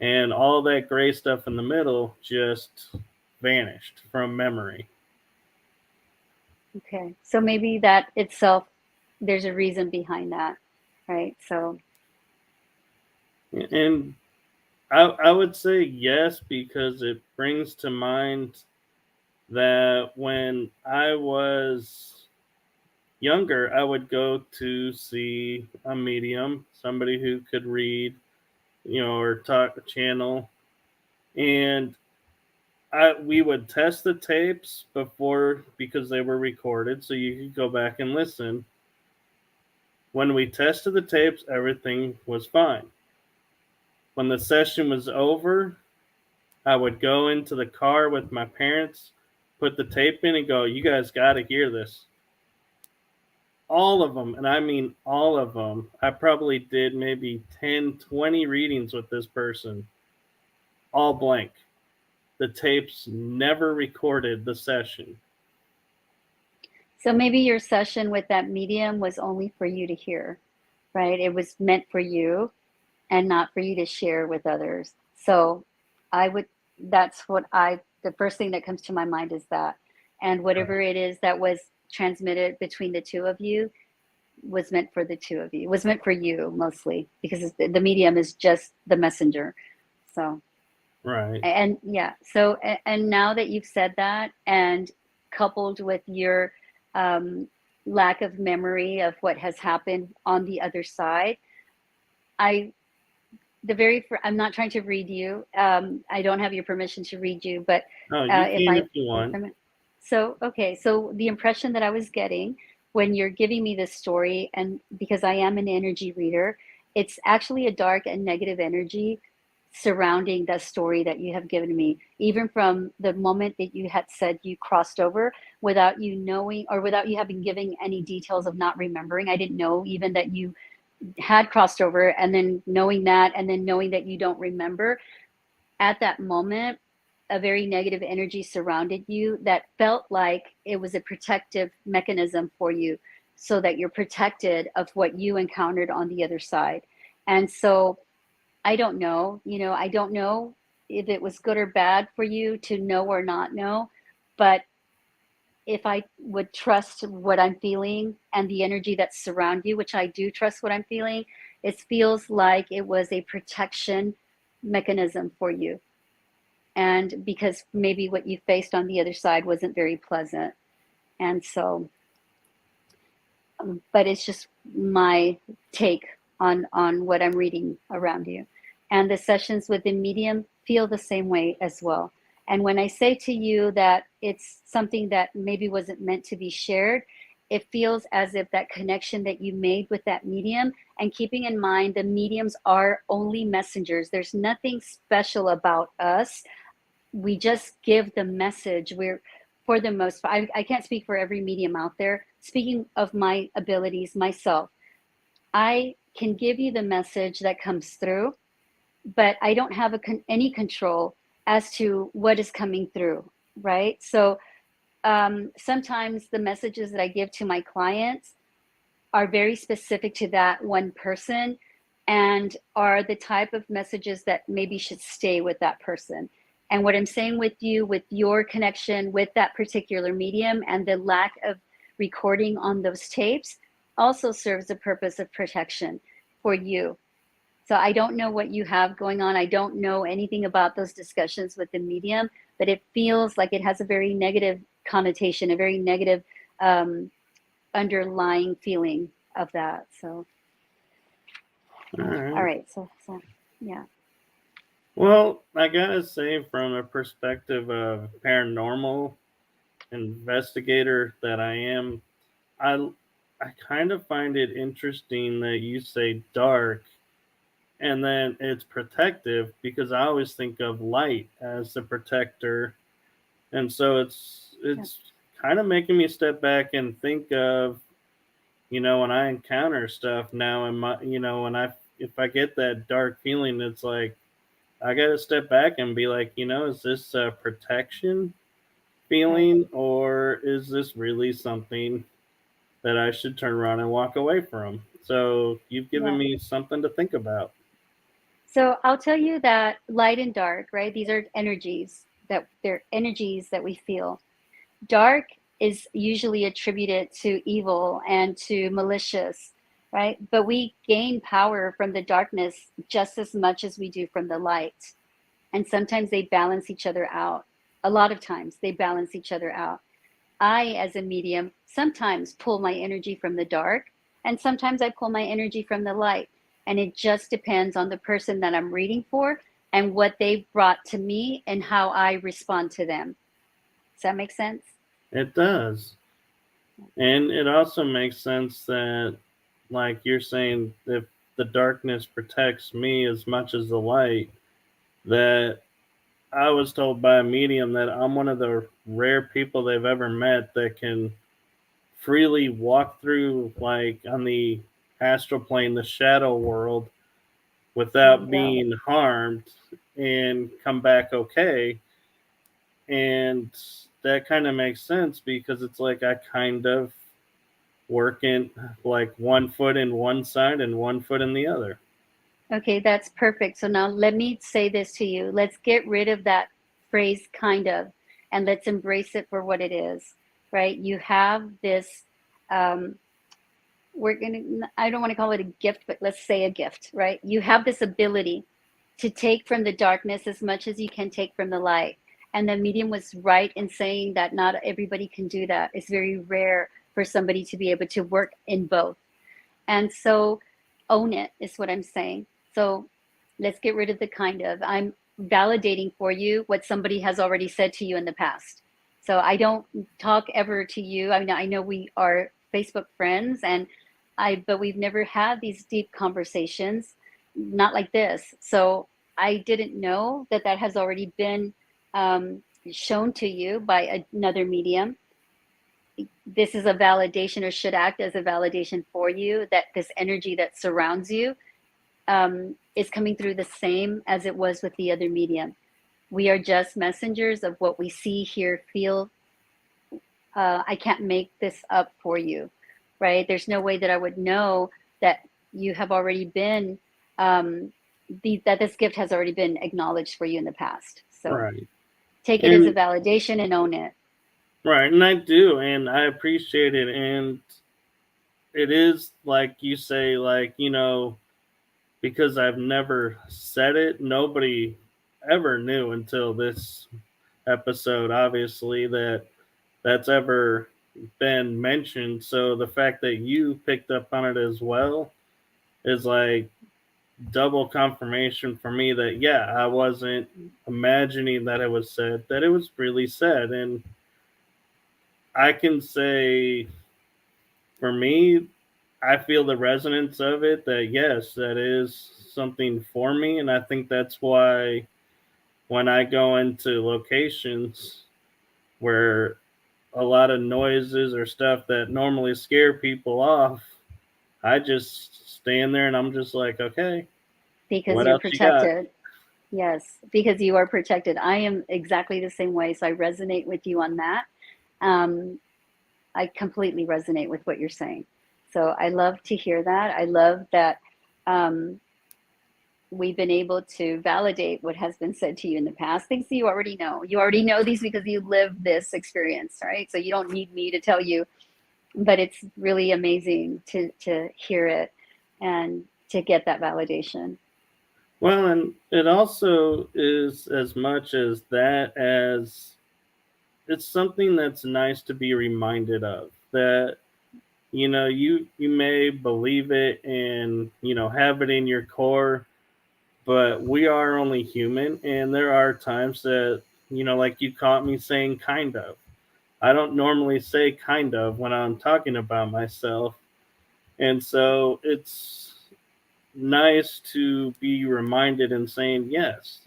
and all that gray stuff in the middle just vanished from memory. Okay. So maybe that itself, there's a reason behind that, right? So, And I would say yes because it brings to mind that when I was younger, I would go to see a medium, somebody who could read, or talk channel, and we would test the tapes before because they were recorded, so you could go back and listen. When we tested the tapes, everything was fine. When the session was over, I would go into the car with my parents, put the tape in, and go, "You guys got to hear this." All of them, and I mean all of them. I probably did maybe 10, 20 readings with this person, all blank. The tapes never recorded the session. so maybe your session with that medium was only for you to hear, right? It was meant for you and not for you to share with others. So I would, that's what the first thing that comes to my mind is that. And whatever it is that was transmitted between the two of you was meant for the two of you, was meant for you mostly, because the medium is just the messenger. So, Right. and yeah, so, and now that you've said that, and coupled with your lack of memory of what has happened on the other side. I'm not trying to read you. I don't have your permission to read you, but Oh, you if can if you want. so, okay. So the impression that I was getting when you're giving me this story, and because I am an energy reader, it's actually a dark and negative energy surrounding the story that you have given me, even from the moment that you had said you crossed over without you knowing, or without you having given any details of not remembering. I didn't know even that you had crossed over, and then knowing that, and then knowing that you don't remember. At that moment, a very negative energy surrounded you that felt like it was a protective mechanism for you, so that you're protected of what you encountered on the other side. And so I don't know, I don't know if it was good or bad for you to know or not know, but if I would trust what I'm feeling and the energy that surround you, which I do trust what I'm feeling, it feels like it was a protection mechanism for you. And because maybe what you faced on the other side wasn't very pleasant. And so, but it's just my take on what I'm reading around you. And the sessions with the medium feel the same way as well. And when I say to you that it's something that maybe wasn't meant to be shared, it feels as if that connection that you made with that medium, and keeping in mind the mediums are only messengers. There's nothing special about us. We just give the message. We're, for the most part, I can't speak for every medium out there. Speaking of my abilities myself, I can give you the message that comes through, but I don't have any control as to what is coming through, right? So sometimes the messages that I give to my clients are very specific to that one person, and are the type of messages that maybe should stay with that person. And what I'm saying with you, with your connection with that particular medium and the lack of recording on those tapes, also serves the purpose of protection for you. So I don't know what you have going on. I don't know anything about those discussions with the medium, but it feels like it has a very negative connotation, a very negative underlying feeling of that. So, All all right. right. So yeah. Well, I gotta say, from a perspective of paranormal investigator that I am, I I kind of find it interesting that you say dark and then it's protective, because I always think of light as the protector, and so Yeah. it's kind of making me step back and think of, when I encounter stuff now in my, when I if I get that dark feeling, it's like I got to step back and be like, is this a protection Right. feeling, or is this really something that I should turn around and walk away from? So you've given Yeah. me something to think about. So I'll tell you that light and dark, right? These are energies, that they're energies that we feel. Dark is usually attributed to evil and to malicious, right? But we gain power from the darkness just as much as we do from the light. And sometimes they balance each other out. A lot of times they balance each other out. I, as a medium, sometimes pull my energy from the dark, and sometimes I pull my energy from the light. And it just depends on the person that I'm reading for and what they've brought to me and how I respond to them. Does that make sense? It does. And it also makes sense that, like you're saying, if the darkness protects me as much as the light, that I was told by a medium that I'm one of the rare people they've ever met that can freely walk through, like on the astral plane, the shadow world, There you without go. being harmed and come back okay. And that kind of makes sense, because it's like I kind of work in like one foot in one side and one foot in the other. Okay, that's perfect. So now let me say this to you. Let's get rid of that phrase kind of, and let's embrace it for what it is, right? You have this, um, I don't want to call it a gift, but let's say a gift, right? You have this ability to take from the darkness as much as you can take from the light. And the medium was right in saying that not everybody can do that. It's very rare for somebody to be able to work in both. And so own it is what I'm saying. So let's get rid of the kind of. I'm validating for you what somebody has already said to you in the past. So I don't talk ever to you. I mean, I know we are Facebook friends, but we've never had these deep conversations, not like this. So I didn't know that that has already been shown to you by another medium. This is a validation, or should act as a validation for you, that this energy that surrounds you is coming through the same as it was with the other medium. We are just messengers of what we see, hear, feel. I can't make this up for you, right? There's no way that I would know that you have already been, that this gift has already been acknowledged for you in the past. So Right. take it as a And validation and own it. right, and I do, and I appreciate it. And it is like you say, like, because I've never said it, nobody ever knew until this episode, obviously, that's ever been mentioned. So the fact that you picked up on it as well is like double confirmation for me that, yeah, I wasn't imagining that it was said, that it was really said. And I can say, for me, I feel the resonance of it, that yes, that is something for me. And I think that's why when I go into locations where a lot of noises or stuff that normally scare people off, I just stand there and I'm just like, okay, Because what you're else you got? protected. Yes, because you are protected. I am exactly the same way. So I resonate with you on that. Um, I completely resonate with what you're saying. So I love to hear that. I love that um, we've been able to validate what has been said to you in the past, things that you already know. You already know these because you lived this experience, right? So you don't need me to tell you, but it's really amazing to hear it and to get that validation. Well, and it also is as much as that as it's something that's nice to be reminded of, that you may believe it and have it in your core, but we are only human, and there are times that like you caught me saying kind of. I don't normally say kind of when I'm talking about myself, and so it's nice to be reminded and saying, yes,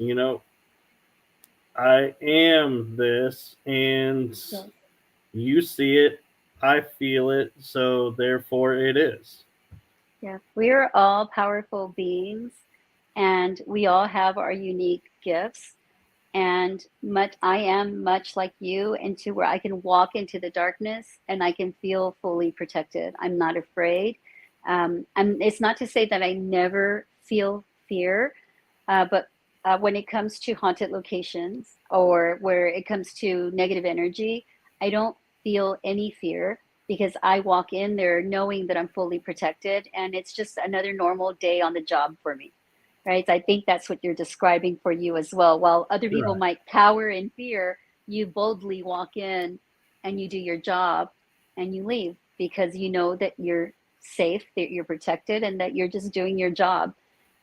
I am this, and Yeah. you see it, I feel it, so therefore it is. Yeah, we are all powerful beings, and we all have our unique gifts. And I am much like you, into where I can walk into the darkness and I can feel fully protected. I'm not afraid. And it's not to say that I never feel fear, but when it comes to haunted locations, or where it comes to negative energy, I don't feel any fear, because I walk in there knowing that I'm fully protected, and it's just another normal day on the job for me. Right? So I think that's what you're describing for you as well. While other people Right. might cower in fear, you boldly walk in and you do your job and you leave, because you know that you're safe, that you're protected, and that you're just doing your job.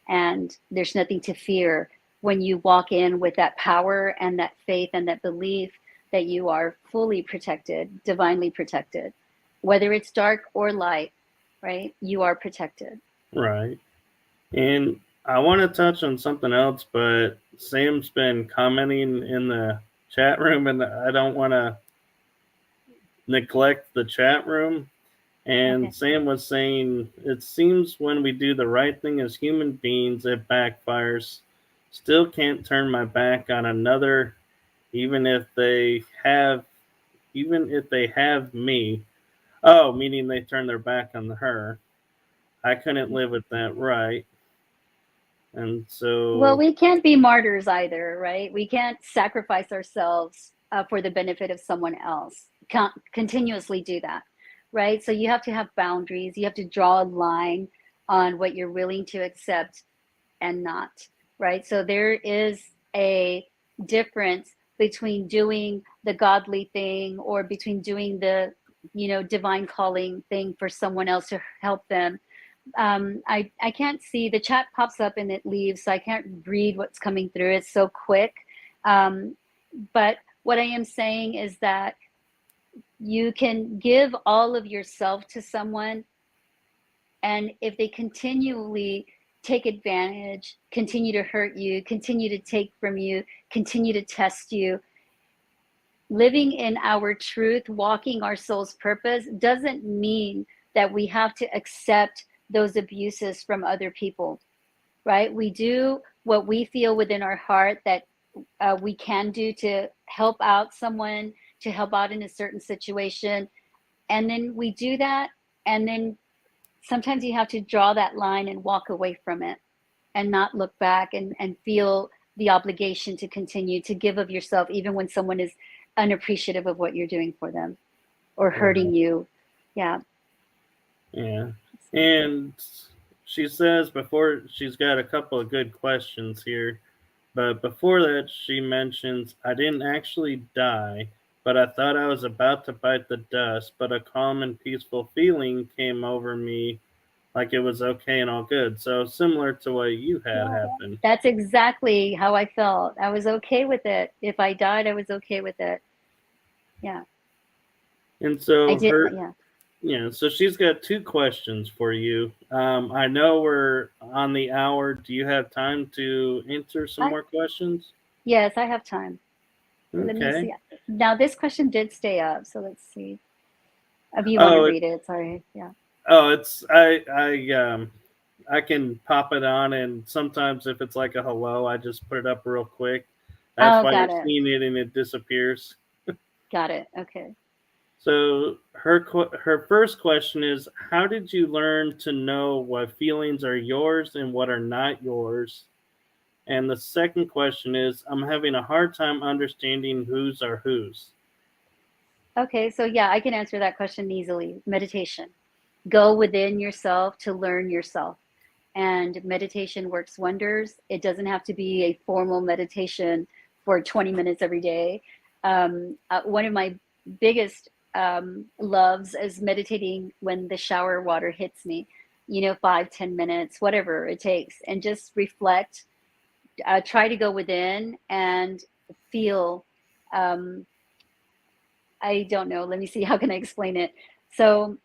And there's nothing to fear when you walk in with that power and that faith and that belief that you are fully protected, divinely protected, whether it's dark or light, right? You are protected. Right. And I want to touch on something else, but Sam's been commenting in the chat room, and I don't want to neglect the chat room. And Okay. Sam was saying, it seems when we do the right thing as human beings, it backfires. Still can't turn my back on another, even if they have, even if they have me. Oh, meaning they turn their back on her. I couldn't live with that, right? And Well, so, we can't be martyrs either, right? We can't sacrifice ourselves for the benefit of someone else. Can't continuously do that, right? So you have to have boundaries. You have to draw a line on what you're willing to accept and not, right? So there is a difference between doing the godly thing or between doing the, divine calling thing for someone else to help them. I can't see, the chat pops up and it leaves, so I can't read what's coming through. It's so quick. But what I am saying is that you can give all of yourself to someone, and if they continually take advantage, continue to hurt you, continue to take from you, continue to test you, living in our truth, walking our soul's purpose doesn't mean that we have to accept those abuses from other people, right? We do what we feel within our heart that we can do to help out someone, to help out in a certain situation. And then we do that. And then sometimes you have to draw that line and walk away from it and not look back and feel the obligation to continue to give of yourself, even when someone is unappreciative of what you're doing for them or hurting you. Yeah. And she says before, she's got a couple of good questions here, but before that she mentions, I didn't actually die, but I thought I was about to bite the dust, but a calm and peaceful feeling came over me, like it was okay and all good. So similar to what you had happen. That's exactly how I felt. I was okay with it. If I died, I was okay with it. Yeah. And so I did, so she's got two questions for you. I know we're on the hour. Do you have time to answer some more questions? Yes, I have time. Okay. Let me see. Now this question did stay up, so let's see. If you want to read it, sorry. Yeah. Oh, it's I can pop it on, and sometimes if it's like a hello, I just put it up real quick. That's why you're seeing it and it disappears. Got it. Okay. So her first question is, how did you learn to know what feelings are yours and what are not yours? And the second question is, I'm having a hard time understanding whose are whose. Okay, so yeah, I can answer that question easily. Meditation. Go within yourself to learn yourself. And meditation works wonders. It doesn't have to be a formal meditation for 20 minutes every day. One of my biggest loves is meditating when the shower water hits me, 5-10 minutes, whatever it takes, and just reflect. Try to go within and feel. I don't know, let me see, how can I explain it? So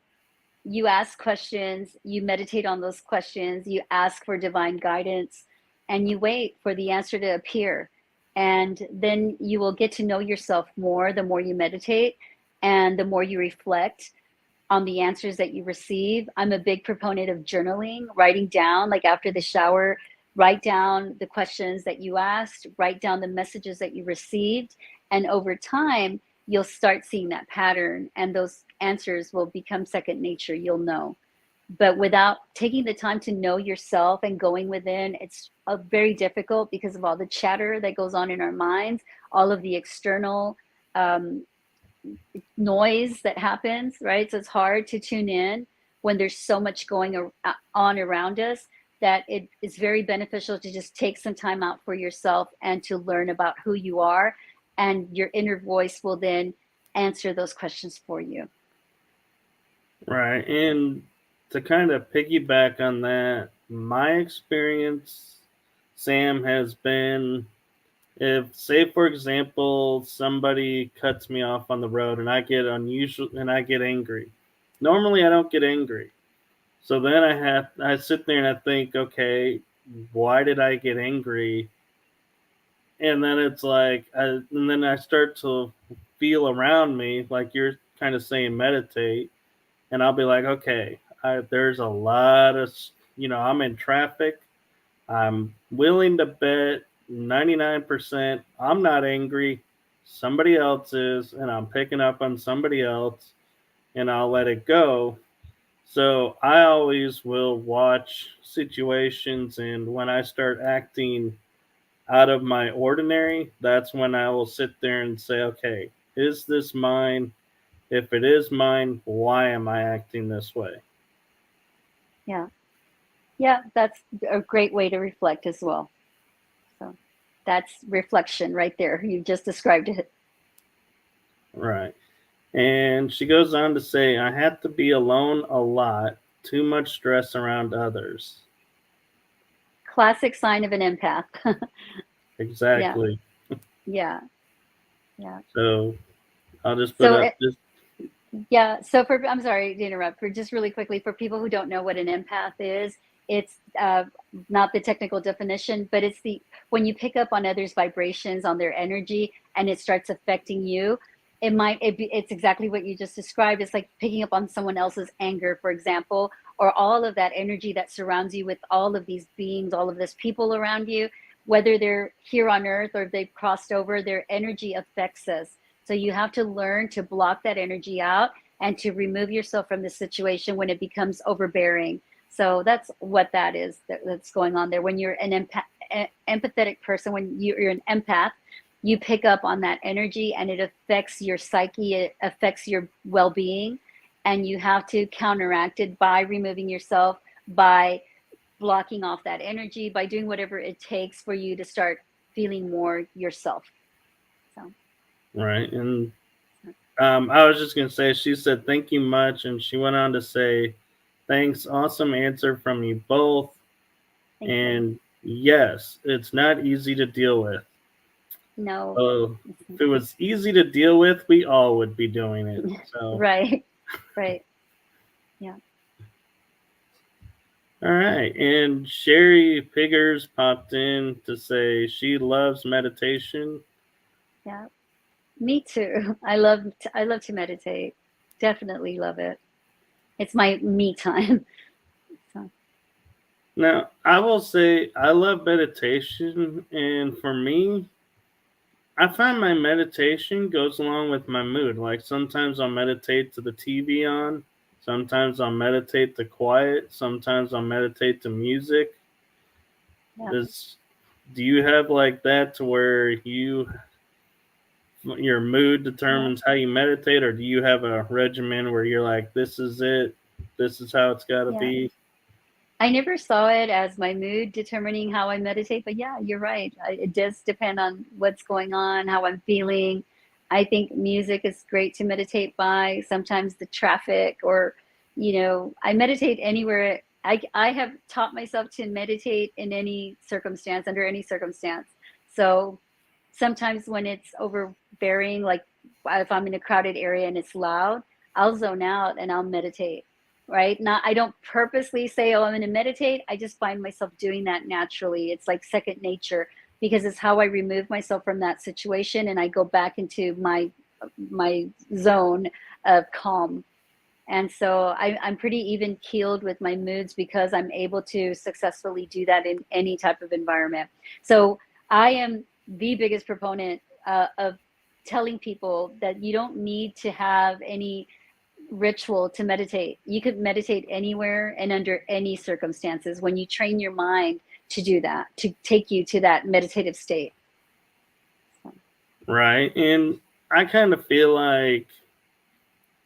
you ask questions, you meditate on those questions, you ask for divine guidance, and you wait for the answer to appear. And then you will get to know yourself more the more you meditate and the more you reflect on the answers that you receive. I'm a big proponent of journaling, writing down, like after the shower, write down the questions that you asked, write down the messages that you received. And over time, you'll start seeing that pattern, and those answers will become second nature. You'll know. But without taking the time to know yourself and going within, it's very difficult because of all the chatter that goes on in our minds, all of the external noise that happens, right? So it's hard to tune in when there's so much going on around us, that it is very beneficial to just take some time out for yourself and to learn about who you are, and your inner voice will then answer those questions for you. Right. And to kind of piggyback on that, my experience, Sam, has been, if, say, for example, somebody cuts me off on the road and I get angry. Normally I don't get angry. So then I sit there and I think, okay, why did I get angry? And then it's like, and then I start to feel around me, like you're kind of saying, meditate, and I'll be like, okay, there's a lot of, I'm in traffic. I'm willing to bet 99% I'm not angry. Somebody else is, and I'm picking up on somebody else, and I'll let it go. So I always will watch situations, and when I start acting out of my ordinary, that's when I will sit there and say, okay, is this mine? If it is mine, why am I acting this way? Yeah. Yeah, that's a great way to reflect as well. So That's reflection right there. You just described it. Right. And she goes on to say, I have to be alone a lot, too much stress around others. Classic sign of an empath. Yeah, Exactly. yeah, yeah. So I'll just put So up it, this. yeah, so I'm sorry to interrupt. For just really quickly, for people who don't know what an empath is, it's not the technical definition, but it's the when you pick up on others' vibrations, on their energy, and it starts affecting you. It's exactly what you just described. It's like picking up on someone else's anger, for example, or all of that energy that surrounds you with all of these beings, all of this people around you, whether they're here on Earth or they've crossed over. Their energy affects us. So you have to learn to block that energy out and to remove yourself from the situation when it becomes overbearing. So that's what that is that's going on there. When you're an empathetic person, when you're an empath, you pick up on that energy and it affects your psyche, it affects your well-being, and you have to counteract it by removing yourself, by blocking off that energy, by doing whatever it takes for you to start feeling more yourself. So Right. And I was just going to say, she said, thank you much. And she went on to say, thanks. Awesome answer from you both. thank you. And yes, it's not easy to deal with. No. So if it was easy to deal with, we all would be doing it. So, Right, right. Yeah. all right. And Sherry Piggers popped in to say she loves meditation. Yeah. Me too. I love to meditate. Definitely love it. It's my me time. So, Now, I will say I love meditation. And for me, I find my meditation goes along with my mood. Like sometimes I'll meditate to the TV on, sometimes I'll meditate to quiet, sometimes I'll meditate to music. yeah. Does do you have like that to where your mood Yeah. determines how you meditate, or do you have a regimen where you're like, this is it, this is how it's got to Yeah. be? I never saw it as my mood determining how I meditate, but yeah, you're right. It does depend on what's going on, how I'm feeling. I think music is great to meditate by. Sometimes the traffic, or, I meditate anywhere. I have taught myself to meditate in any circumstance, under any circumstance. So sometimes when it's overbearing, like if I'm in a crowded area and it's loud, I'll zone out and I'll meditate. Right? Not, I don't purposely say, oh, I'm going to meditate. I just find myself doing that naturally. It's like second nature, because it's how I remove myself from that situation and I go back into my zone of calm. And so I'm pretty even keeled with my moods because I'm able to successfully do that in any type of environment. So I am the biggest proponent of telling people that you don't need to have any ritual to meditate. You could meditate anywhere and under any circumstances when you train your mind to do that, to take you to that meditative state. So, Right. And I kind of feel like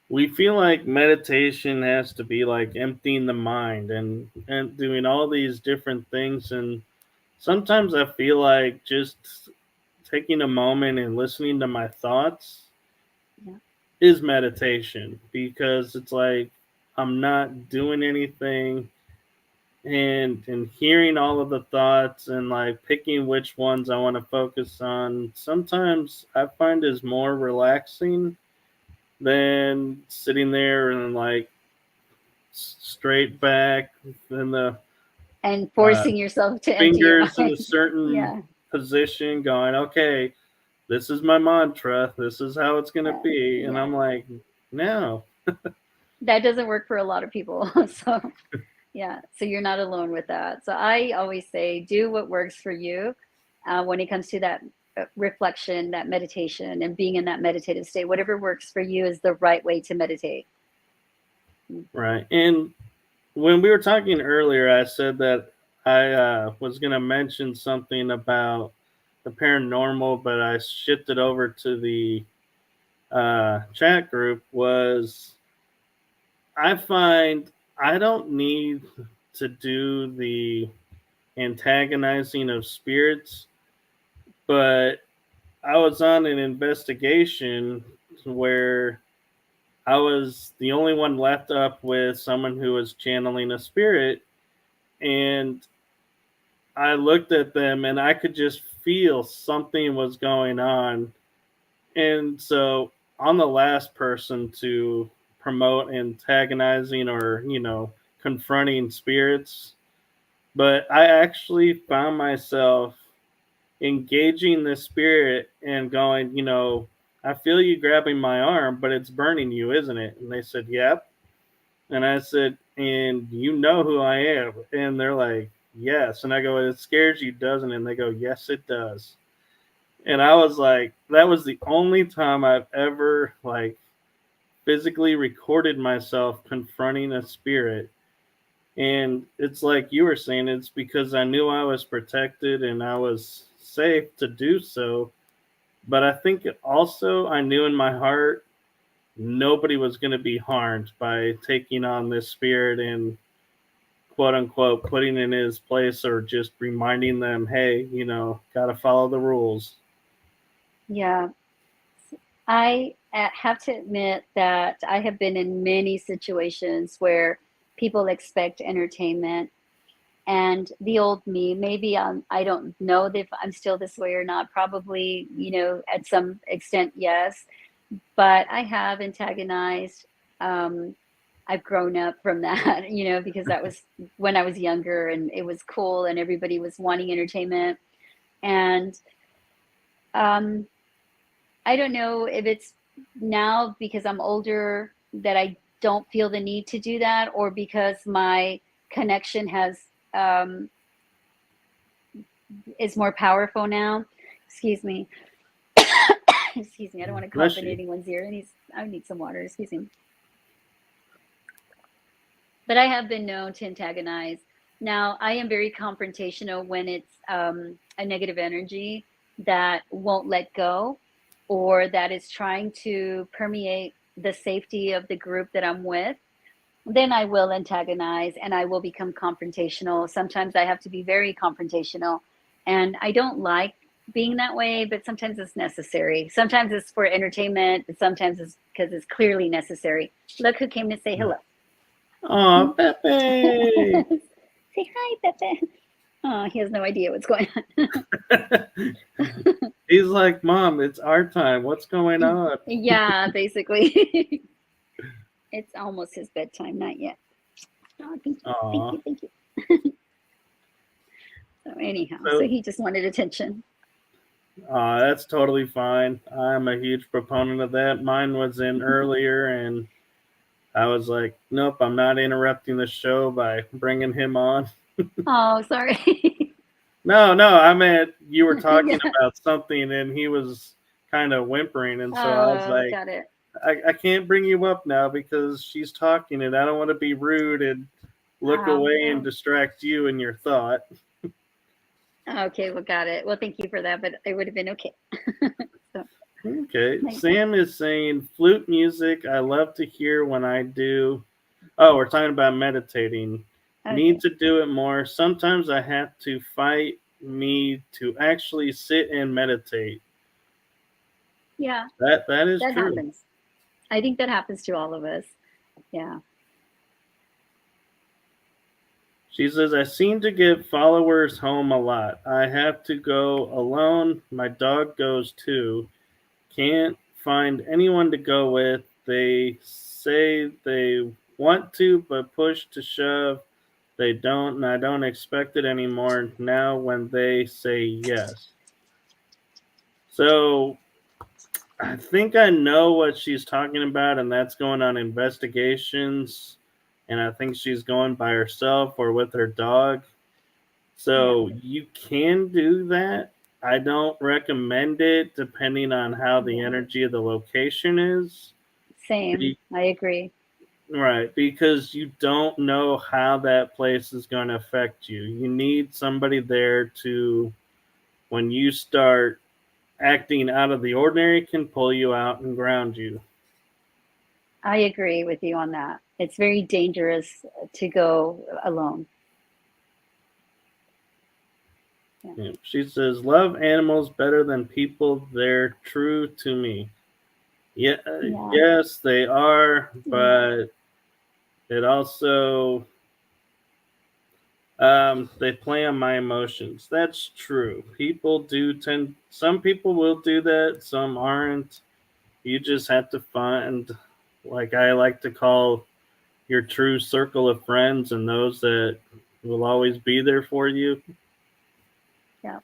we feel like meditation has to be like emptying the mind and doing all these different things, and sometimes I feel like just taking a moment and listening to my thoughts yeah. is meditation, because it's like I'm not doing anything, and hearing all of the thoughts and like picking which ones I want to focus on sometimes I find is more relaxing than sitting there and like straight back and the And uh, forcing yourself to empty your fingers in a mind. certain Yeah. position going, okay, this is my mantra, this is how it's going to be. And Yeah. I'm like, no. That doesn't work for a lot of people. So, yeah. So you're not alone with that. So I always say, do what works for you when it comes to that reflection, that meditation, and being in that meditative state. Whatever works for you is the right way to meditate. Right. And when we were talking earlier, I said that I was going to mention something about the paranormal, but I shifted over to the chat group. Was I find I don't need to do the antagonizing of spirits But I was on an investigation where I was the only one left up with someone who was channeling a spirit, and I looked at them and I could just feel something was going on. And so I'm the last person to promote antagonizing or, confronting spirits. But I actually found myself engaging the spirit and going, I feel you grabbing my arm, but it's burning you, isn't it? And they said, yep. And I said, and you know who I am? And they're like, yes. And I go, it scares you, doesn't it? And they go, yes, it does. And I was like, that was the only time I've ever like physically recorded myself confronting a spirit. And it's like you were saying, it's because I knew I was protected and I was safe to do so. But I think also I knew in my heart nobody was going to be harmed by taking on this spirit and quote unquote putting in his place or just reminding them, hey, got to follow the rules. Yeah. I have to admit that I have been in many situations where people expect entertainment, and the old me, maybe I don't know if I'm still this way or not. Probably, at some extent, yes. But I have antagonized. Um, I've grown up from that, because that was when I was younger and it was cool and everybody was wanting entertainment. And um, I don't know if it's now because I'm older that I don't feel the need to do that, or because my connection um, is more powerful now. Excuse me. Excuse me. I don't want to cough Bless in you. anyone's ear. I need some water. Excuse me. But I have been known to antagonize. Now, I am very confrontational when it's a negative energy that won't let go, or that is trying to permeate the safety of the group that I'm with. Then I will antagonize and I will become confrontational. Sometimes I have to be very confrontational. And I don't like being that way, but sometimes it's necessary. Sometimes it's for entertainment, but sometimes it's because it's clearly necessary. Look who came to say hello. Oh, Pepe. Say hi, Pepe. Oh, he has no idea what's going He's like, Mom, it's our time. What's going on. on? Yeah, basically. It's almost his bedtime, not yet. Oh, thank you, thank Aw. you, thank you. So anyhow, so So, he just wanted attention. that's totally fine. I'm a huge proponent of that. Mine was in earlier, and I was like, nope, I'm not interrupting the show by bringing him on. Oh, sorry. No, no, I meant you were talking Yeah. about something, and he was kind of whimpering, and so I was Oh, like, got it. I can't bring you up now because she's talking, and I don't want to be rude and look away and Oh, distract you in your thought. okay, well, got it. Well, thank you for that, but it would have been okay. So, Okay. thank you. Sam is saying flute music I love to hear when I do. Oh, we're talking about meditating. Need Okay. to do it more. Sometimes I have to fight me to actually sit and meditate. Yeah, That is that true. happens. I think that happens to all of us. Yeah. She says I seem to get followers home a lot. I have to go alone. My dog goes too. Can't find anyone to go with. They say they want to, but push to shove, they don't, and I don't expect it anymore now when they say yes. So I think I know what she's talking about, and that's going on investigations. And I think she's going by herself or with her dog. Yeah. So you can do that. I don't recommend it depending on how the Yeah. energy of the location is. Same. Be- I agree. right, because you don't know how that place is going to affect you. You need somebody there to, when you start acting out of the ordinary, can pull you out and ground you. I agree with you on that. It's very dangerous to go alone. Yeah. Yeah. She says, love animals better than people. They're true to me. Yeah, Yeah. yes, they are, Yeah. but it also they play on my emotions. That's true. People do tend. Some people will do that. Some aren't. You just have to find, like I like to call, your true circle of friends and those that will always be there for you. Yeah.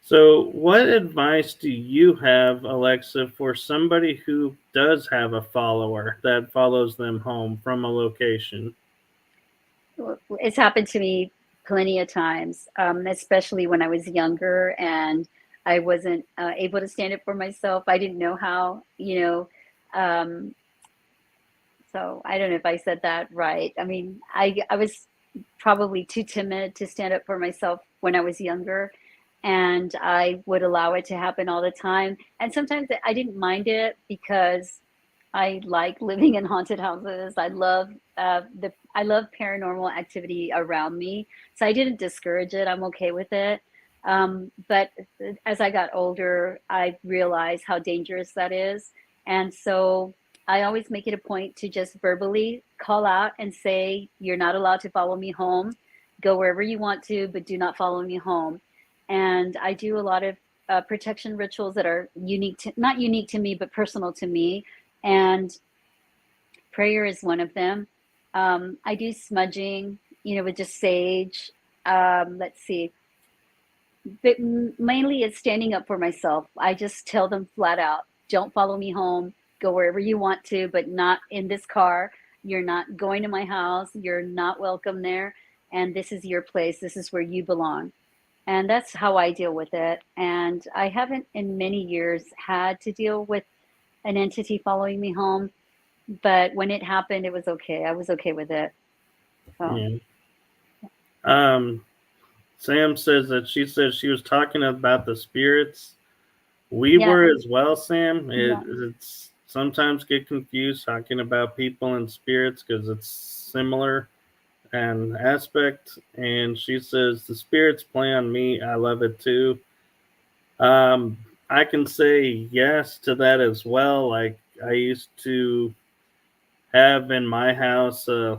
So, what advice do you have, Alexa, for somebody who does have a follower that follows them home from a location? It's happened to me plenty of times, especially when I was younger and I wasn't able to stand up for myself. I didn't know how, Um, so I don't know if I said that right. I mean, I was probably too timid to stand up for myself when I was younger, and I would allow it to happen all the time. And sometimes I didn't mind it because I like living in haunted houses. I love paranormal activity around me, so I didn't discourage it. I'm okay with it. But as I got older, I realized how dangerous that is, and so I always make it a point to just verbally call out and say, "You're not allowed to follow me home. Go wherever you want to, but do not follow me home." And I do a lot of protection rituals that are not unique to me, but personal to me, and prayer is one of them. I do smudging, with just sage. Let's see, but mainly it's standing up for myself. I just tell them flat out, don't follow me home. Go wherever you want to, but not in this car. You're not going to my house. You're not welcome there. And this is your place. This is where you belong. And that's how I deal with it. And I haven't in many years had to deal with an entity following me home, but when it happened, it was okay. I was okay with it. So, Yeah. Um, Sam says that she says she was talking about the spirits. We yeah, were as well, Sam. yeah. It's sometimes get confused talking about people and spirits because it's similar an aspect. And she says the spirits play on me. I love it too. Um, I can say yes to that as well. Like I used to have in my house a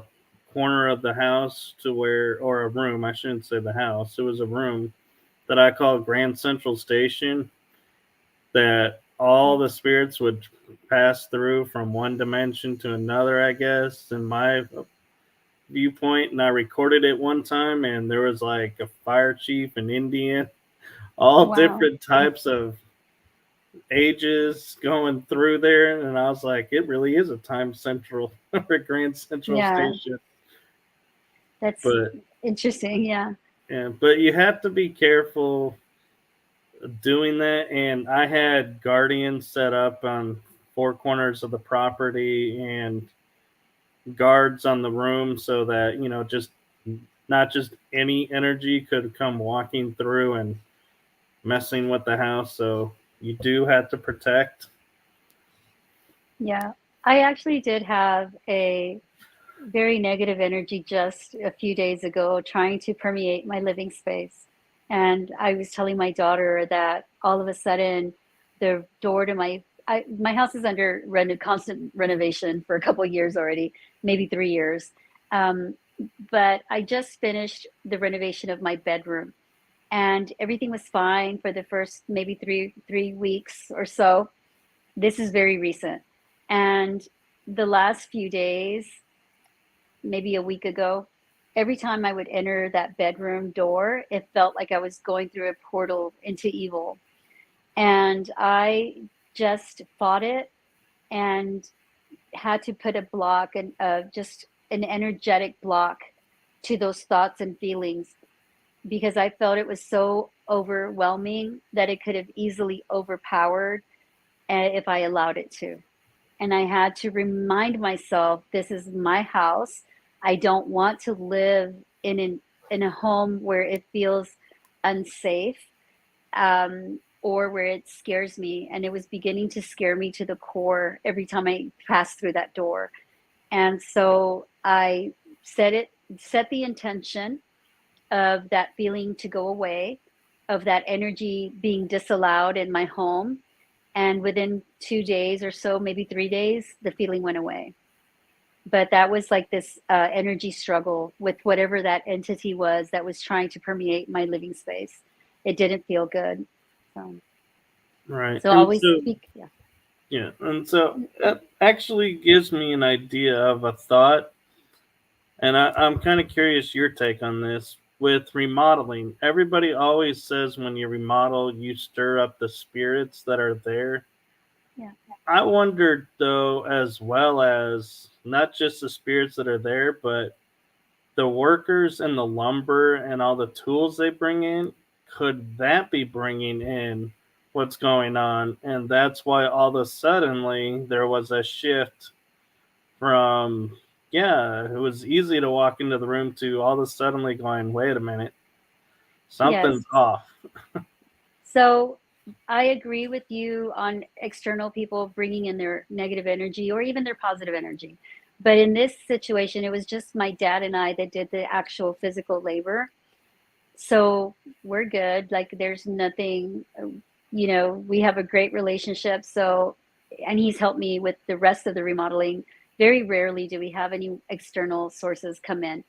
corner of the house to where, or a room. I shouldn't say the house. It was a room that I call Grand Central Station. That all the spirits would pass through from one dimension to another. I guess in my viewpoint, and I recorded it one time, and there was like a fire chief, an Indian, all Wow. different types of ages going through there, and I was like, it really is a time central or a Grand Central Yeah, Station. that's But interesting. Yeah. yeah, but you have to be careful doing that. And I had guardians set up on four corners of the property and guards on the room so that just not just any energy could come walking through and messing with the house. So you do have to protect. Yeah. I actually did have a very negative energy just a few days ago trying to permeate my living space. And I was telling my daughter that all of a sudden the door to my house is under constant renovation for a couple of years already, maybe 3 years. Um, but I just finished the renovation of my bedroom, and everything was fine for the first maybe three weeks or so. This is very recent. And the last few days, maybe a week ago, every time I would enter that bedroom door, it felt like I was going through a portal into evil. And I just fought it and had to put a block and just an energetic block to those thoughts and feelings, because I felt it was so overwhelming that it could have easily overpowered if I allowed it to. And I had to remind myself, this is my house. I don't want to live in a home where it feels unsafe, or where it scares me. And it was beginning to scare me to the core every time I passed through that door. And so I set the intention of that feeling to go away, of that energy being disallowed in my home. And within 2 days or so, maybe 3 days, the feeling went away. But that was like this energy struggle with whatever that entity was that was trying to permeate my living space. It didn't feel good. So, Right. so And always so, speak. Yeah. yeah. And so that actually gives me an idea of a thought. And I'm kind of curious your take on this. With remodeling, everybody always says when you remodel, you stir up the spirits that are there. Yeah. I wondered, though, as well as not just the spirits that are there, but the workers and the lumber and all the tools they bring in, could that be bringing in what's going on? And that's why all of a suddenly there was a shift from, yeah, it was easy to walk into the room to all of a suddenly going, wait a minute, Yes. something's off. So I agree with you on external people bringing in their negative energy or even their positive energy. But in this situation, it was just my dad and I that did the actual physical labor. So we're good. Like there's nothing, we have a great relationship. So, and he's helped me with the rest of the remodeling. Very rarely do we have any external sources come in.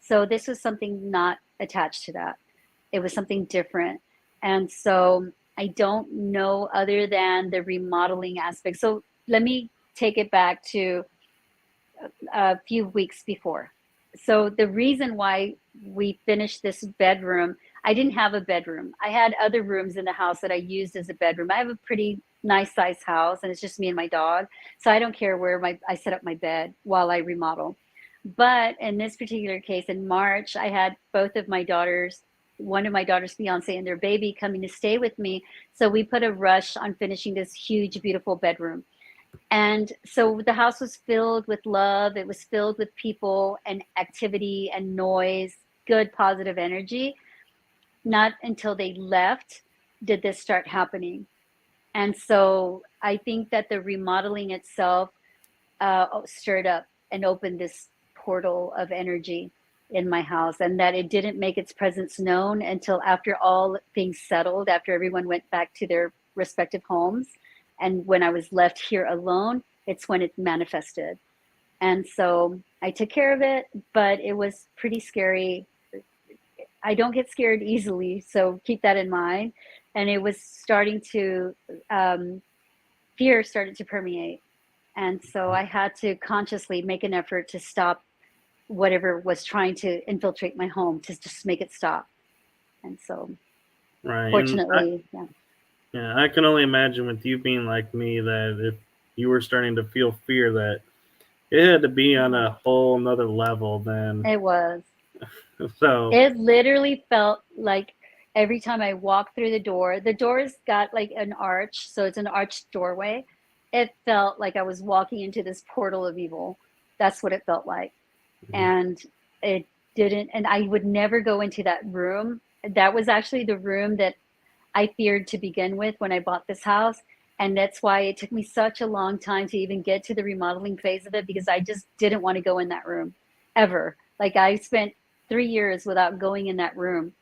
So this was something not attached to that. It was something different. And so I don't know other than the remodeling aspect. So let me take it back to a few weeks before. So the reason why we finished this bedroom, I didn't have a bedroom. I had other rooms in the house that I used as a bedroom. I have a pretty nice size house and it's just me and my dog. So I don't care where I set up my bed while I remodel. But in this particular case, in March, I had both of my daughters, one of my daughter's fiance and their baby coming to stay with me. So we put a rush on finishing this huge, beautiful bedroom. And so the house was filled with love. It was filled with people and activity and noise, good, positive energy. Not until they left did this start happening. And so I think that the remodeling itself stirred up and opened this portal of energy in my house, and that it didn't make its presence known until after all things settled, after everyone went back to their respective homes. And when I was left here alone, it's when it manifested. And so I took care of it, but it was pretty scary. I don't get scared easily, so keep that in mind. And it was starting to, fear started to permeate. And so I had to consciously make an effort to stop whatever was trying to infiltrate my home, to just make it stop. And so Right. And fortunately, yeah. yeah, I can only imagine with you being like me that if you were starting to feel fear, that it had to be on a whole nother level then. It was. So, It literally felt like every time I walked through the door's got like an arch, so it's an arched doorway. It felt like I was walking into this portal of evil. That's what it felt like. And it didn't, and I would never go into that room. That was actually the room that I feared to begin with when I bought this house. And that's why it took me such a long time to even get to the remodeling phase of it, because I just didn't want to go in that room ever. Like I spent 3 years without going in that room.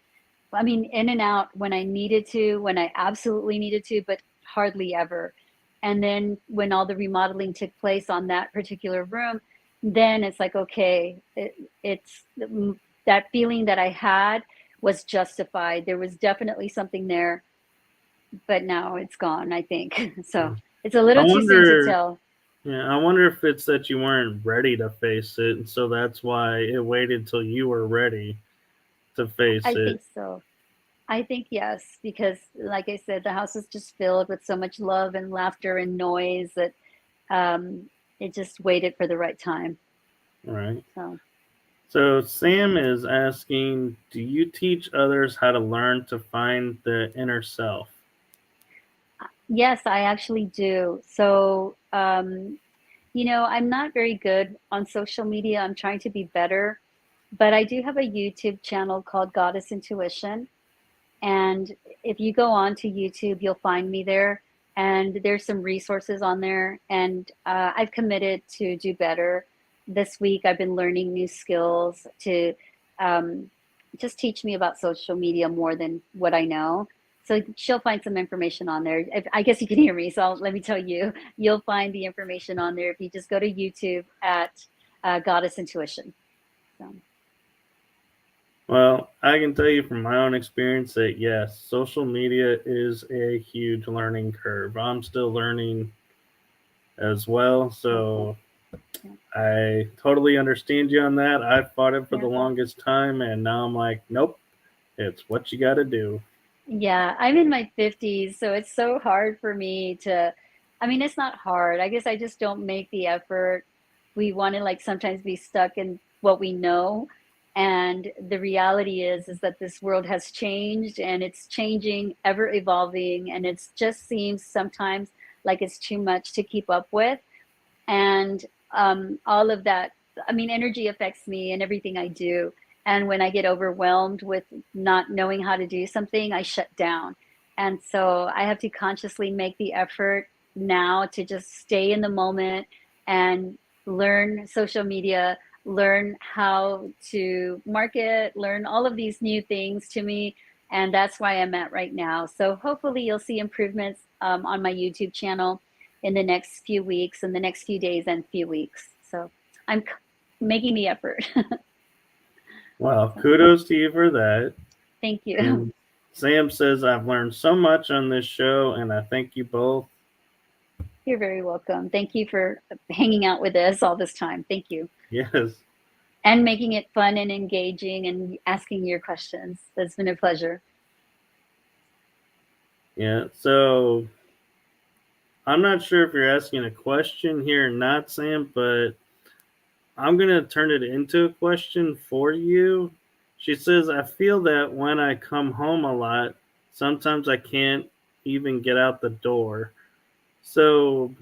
I mean, in and out when I needed to, when I absolutely needed to, but hardly ever. And then when all the remodeling took place on that particular room, then it's like, okay, it's that feeling that I had was justified. There was definitely something there, but now it's gone, I think. So it's a I little too soon to wonder, tell. yeah, I wonder if it's that you weren't ready to face it, and so that's why it waited till you were ready to face I it. think so. I think yes, because like I said, the house is just filled with so much love and laughter and noise that it just waited for the right time. Right. So So Sam is asking, do you teach others how to learn to find the inner self? yes, I actually do. So I'm not very good on social media. I'm trying to be better, but I do have a YouTube channel called Goddess Intuition. And if you go on to YouTube, you'll find me there. And there's some resources on there. And I've committed to do better. This week, I've been learning new skills to, um, just teach me about social media more than what I know. So she'll find some information on there. I guess you can hear me, so let me tell you, you'll find the information on there if you just go to YouTube at Goddess Intuition. So. Well, I can tell you from my own experience that yes, social media is a huge learning curve. I'm still learning as well, so Yeah. I totally understand you on that. I fought it for the Yeah. longest time, and now I'm like, nope, it's what you got to do. Yeah, I'm in my 50s, so it's so hard for me to, I mean, it's not hard. I guess I just don't make the effort. We want to like sometimes be stuck in what we know. And the reality is that this world has changed and it's changing, ever evolving, and it just seems sometimes like it's too much to keep up with. And all of that, I mean, energy affects me and everything I do. And when I get overwhelmed with not knowing how to do something, I shut down. And so I have to consciously make the effort now to just stay in the moment and learn social media, learn how to market, learn all of these new things to me. And that's why I'm at right now. So hopefully you'll see improvements on my YouTube channel in the next few weeks, in the next few days and few weeks. So I'm making the effort. Well, kudos to you for that. Thank you. And Sam says, I've learned so much on this show, and I thank you both. You're very welcome. Thank you for hanging out with us all this time. Thank you. Yes. And making it fun and engaging and asking your questions. It's been a pleasure. Yeah, so I'm not sure if you're asking a question here or not, Sam, but I'm going to turn it into a question for you. She says, I feel that when I come home a lot, sometimes I can't even get out the door. So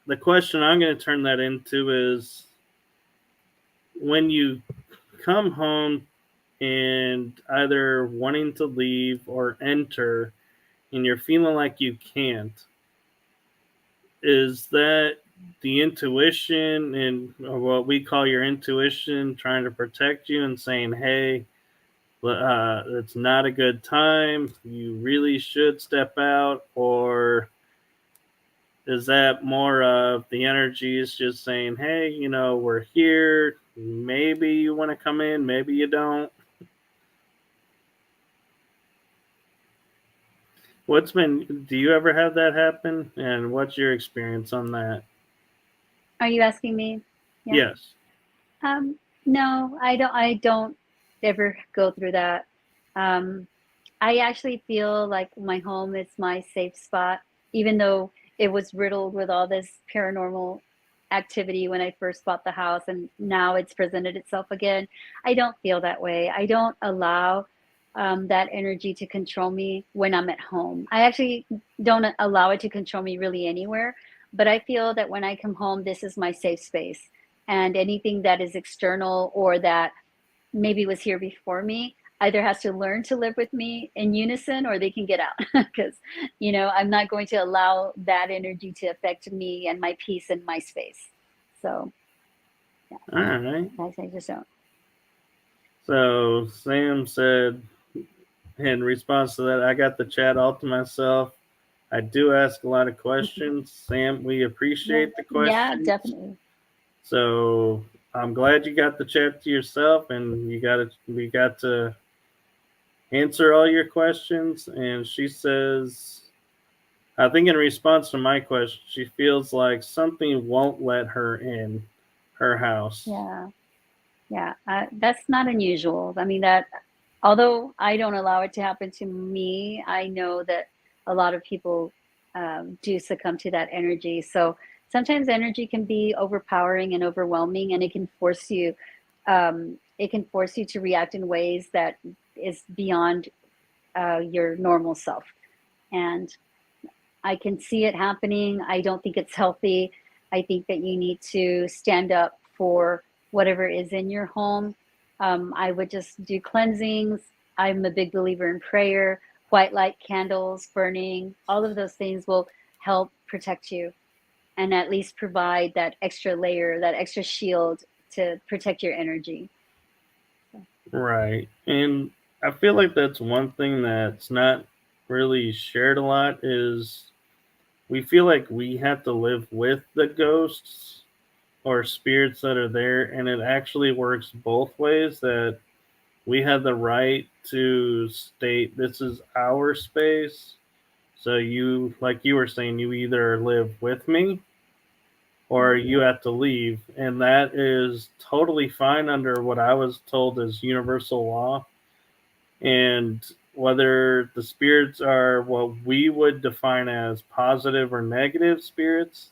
the question I'm going to turn that into is when you come home and either wanting to leave or enter and you're feeling like you can't, is that the intuition and what we call your intuition trying to protect you and saying, hey, it's not a good time, you really should step out? Or is that more of the energies just saying, hey, we're here, maybe you want to come in, maybe you don't? Do you ever have that happen? And what's your experience on that? Are you asking me? Yeah. Yes. No, I don't ever go through that. Um, I actually feel like my home is my safe spot, even though it was riddled with all this paranormal activity when I first bought the house, and now it's presented itself again. I don't feel that way. I don't allow that energy to control me when I'm at home. I actually don't allow it to control me really anywhere, but I feel that when I come home, this is my safe space. And anything that is external or that maybe was here before me either has to learn to live with me in unison or they can get out because I'm not going to allow that energy to affect me and my peace and my space. So yeah, All right. I just don't. So Sam said, in response to that, I got the chat all to myself. I do ask a lot of questions. Sam, we appreciate the Yeah, questions. definitely. So I'm glad you got the chat to yourself and we got to answer all your questions. And she says, I think in response to my question, she feels like something won't let her in her house. Yeah, that's not unusual. I mean, that although I don't allow it to happen to me, I know that a lot of people do succumb to that energy. So sometimes energy can be overpowering and overwhelming, and it can force you to react in ways that is beyond your normal self. And I can see it happening. I don't think it's healthy. I think that you need to stand up for whatever is in your home. I would just do cleansings. I'm a big believer in prayer, white light candles burning. All of those things will help protect you and at least provide that extra layer, that extra shield to protect your energy. Right. And I feel like that's one thing that's not really shared a lot is we feel like we have to live with the ghosts or spirits that are there, and it actually works both ways, that we have the right to state this is our space. So you, like you were saying, you either live with me or you have to leave, and that is totally fine under what I was told is universal law. And whether the spirits are what we would define as positive or negative spirits,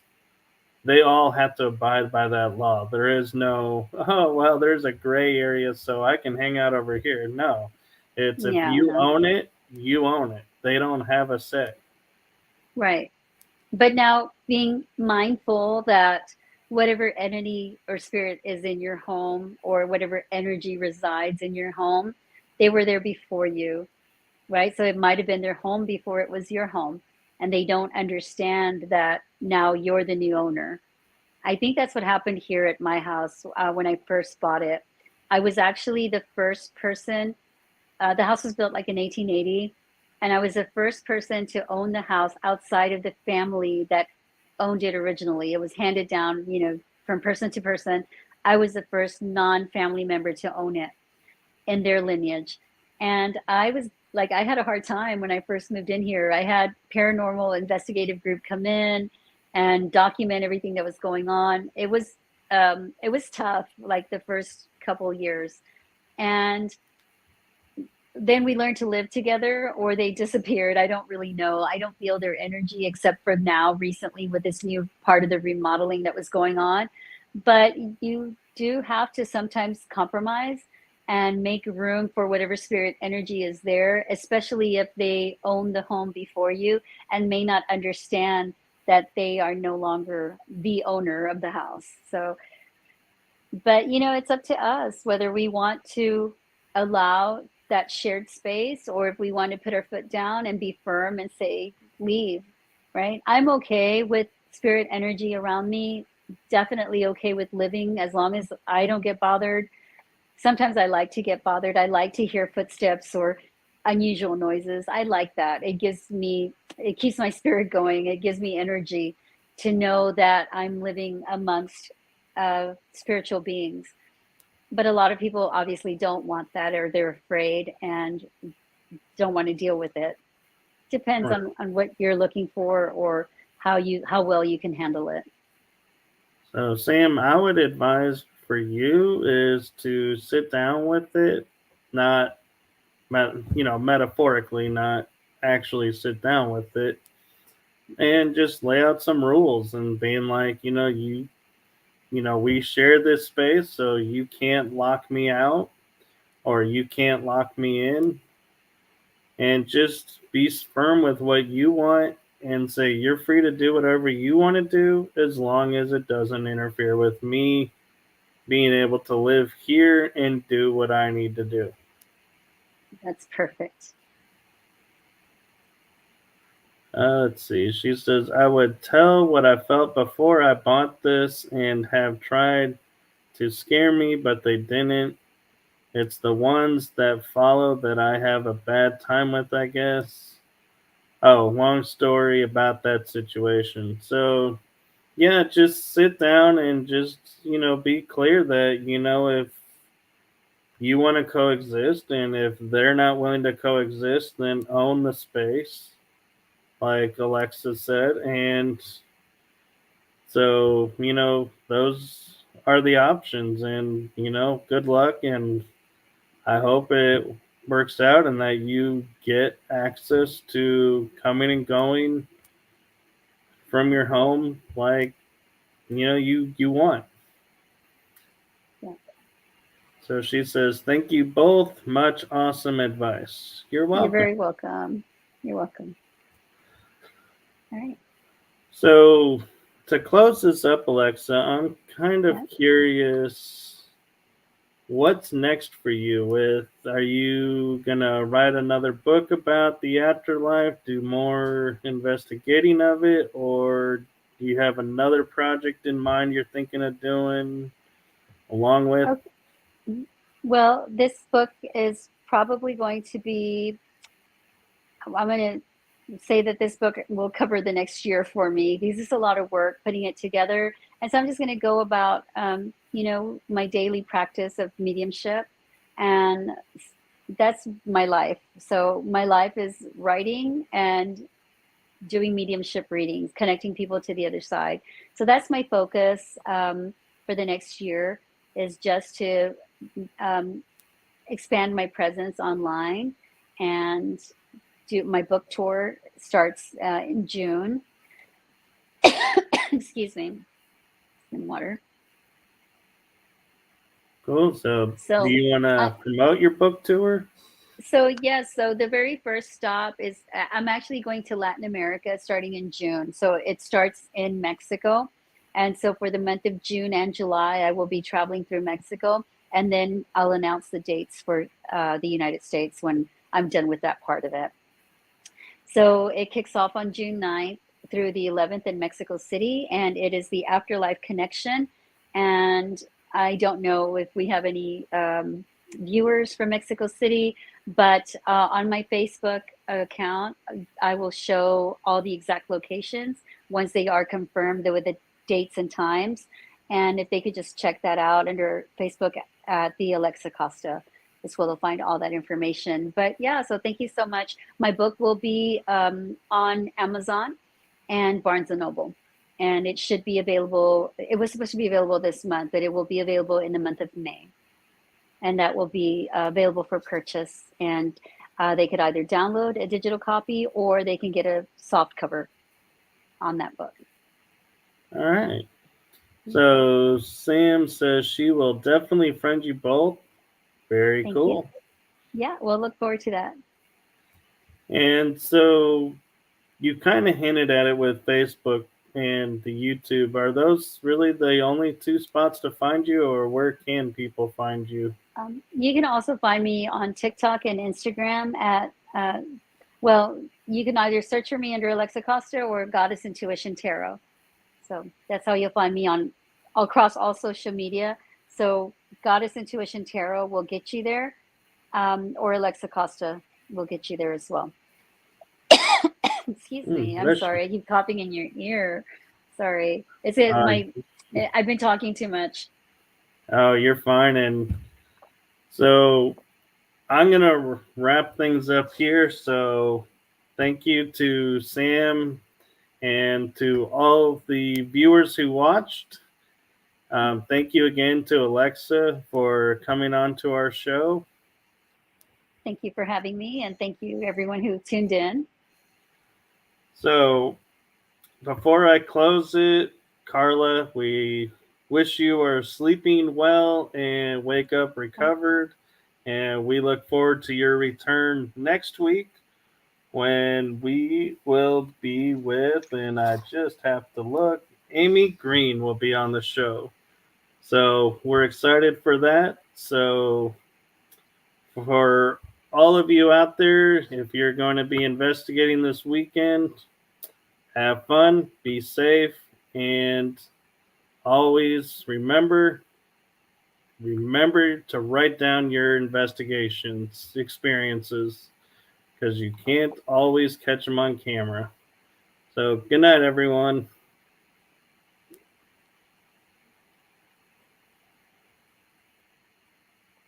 they all have to abide by that law. There is no, oh, well, there's a gray area, so I can hang out over here. No, it's if Yeah, you no, own it, you own it. They don't have a say. right. But now being mindful that whatever entity or spirit is in your home or whatever energy resides in your home, they were there before you, right? So it might have been their home before it was your home, and they don't understand that now you're the new owner. I think that's what happened here at my house when I first bought it. I was actually the first person. The house was built like in 1880, and I was the first person to own the house outside of the family that owned it originally. It was handed down, from person to person. I was the first non-family member to own it in their lineage. And I was like, I had a hard time when I first moved in here. I had paranormal investigative group come in and document everything that was going on. It was tough, like the first couple years. And then we learned to live together, or they disappeared. I don't really know. I don't feel their energy except for now recently with this new part of the remodeling that was going on. But you do have to sometimes compromise and make room for whatever spirit energy is there, especially if they own the home before you and may not understand that they are no longer the owner of the house. So, but it's up to us whether we want to allow that shared space, or if we want to put our foot down and be firm and say leave. Right, I'm okay with spirit energy around me, definitely okay with living as long as I don't get bothered. Sometimes I like to get bothered. I like to hear footsteps or unusual noises. I like that. It keeps my spirit going. It gives me energy to know that I'm living amongst spiritual beings. But a lot of people obviously don't want that, or they're afraid and don't want to deal with it. Depends Right. on what you're looking for, or how well you can handle it. So, Sam, I would advise for you is to sit down with it, not, metaphorically, not actually sit down with it, and just lay out some rules and being like, we share this space, so you can't lock me out or you can't lock me in, and just be firm with what you want and say you're free to do whatever you want to do as long as it doesn't interfere with me being able to live here and do what I need to do. That's perfect. Let's see. She says, I would tell what I felt before I bought this and have tried to scare me, but they didn't. It's the ones that follow that I have a bad time with, I guess. Oh, long story about that situation. So, yeah, just sit down and just, be clear that, if you want to coexist and if they're not willing to coexist, then own the space, like Alexa said. And so, those are the options. And, good luck. And I hope it works out and that you get access to coming and going from your home like, you want. Yeah. So she says, thank you both. Much awesome advice. You're You're welcome. very welcome. You're welcome. All right. So, to close this up, Alexa, I'm kind of Yeah. curious what's next for you. Are you gonna write another book about the afterlife, do more investigating of it, or do you have another project in mind you're thinking of doing along with? Okay. Well, this book is probably going to be, I'm going to say that this book will cover the next year for me. This is a lot of work putting it together. And so I'm just going to go about, my daily practice of mediumship. And that's my life. So my life is writing and doing mediumship readings, connecting people to the other side. So that's my focus for the next year, is just to um, expand my presence online, and do my book tour starts in June. Excuse me, some water. Cool. So, do So, you want uh, to promote your book tour? so yes, so the very first stop is, I'm actually going to Latin America starting in June. So it starts in Mexico. And so for the month of June and July, I will be traveling through Mexico. And then I'll announce the dates for the United States when I'm done with that part of it. So it kicks off on June 9th through the 11th in Mexico City, and it is the Afterlife Connection. And I don't know if we have any viewers from Mexico City, but on my Facebook account, I will show all the exact locations once they are confirmed with the dates and times. And if they could just check that out under Facebook at the Alexa Costa, is where they'll find all that information. But yeah, so thank you so much. My book will be on Amazon and Barnes and Noble, and it should be available. It was supposed to be available this month, but it will be available in the month of May, and that will be available for purchase. And they could either download a digital copy or they can get a soft cover on that book. All right. So, Sam says she will definitely friend you both. Very Thank you. cool. Yeah, we'll look forward to that. And so, you kind of hinted at it with Facebook and the YouTube. Are those really the only two spots to find you, or where can people find you? You can also find me on TikTok and Instagram at, well, you can either search for me under Alexa Costa or Goddess Intuition Tarot. So that's how you'll find me on across all social media. So Goddess Intuition Tarot will get you there, or Alexa Costa will get you there as well. Excuse me. I'm Bless you. sorry. I keep coughing in your ear. Sorry. It's Uh, my. I've been talking too much. oh, you're fine. And so, I'm going to wrap things up here. So, thank you to Sam and to all the viewers who watched. Thank you again to Alexa for coming on to our show. Thank you for having me, and thank you everyone who tuned in. So, before I close it, Carla, we wish you are sleeping well and wake up recovered. And we look forward to your return next week when we will be with, and I just have to look, Amy Green will be on the show. So we're excited for that. So for all of you out there, if you're going to be investigating this weekend, have fun, be safe, and always remember to write down your investigations experiences, because you can't always catch them on camera. So good night, everyone.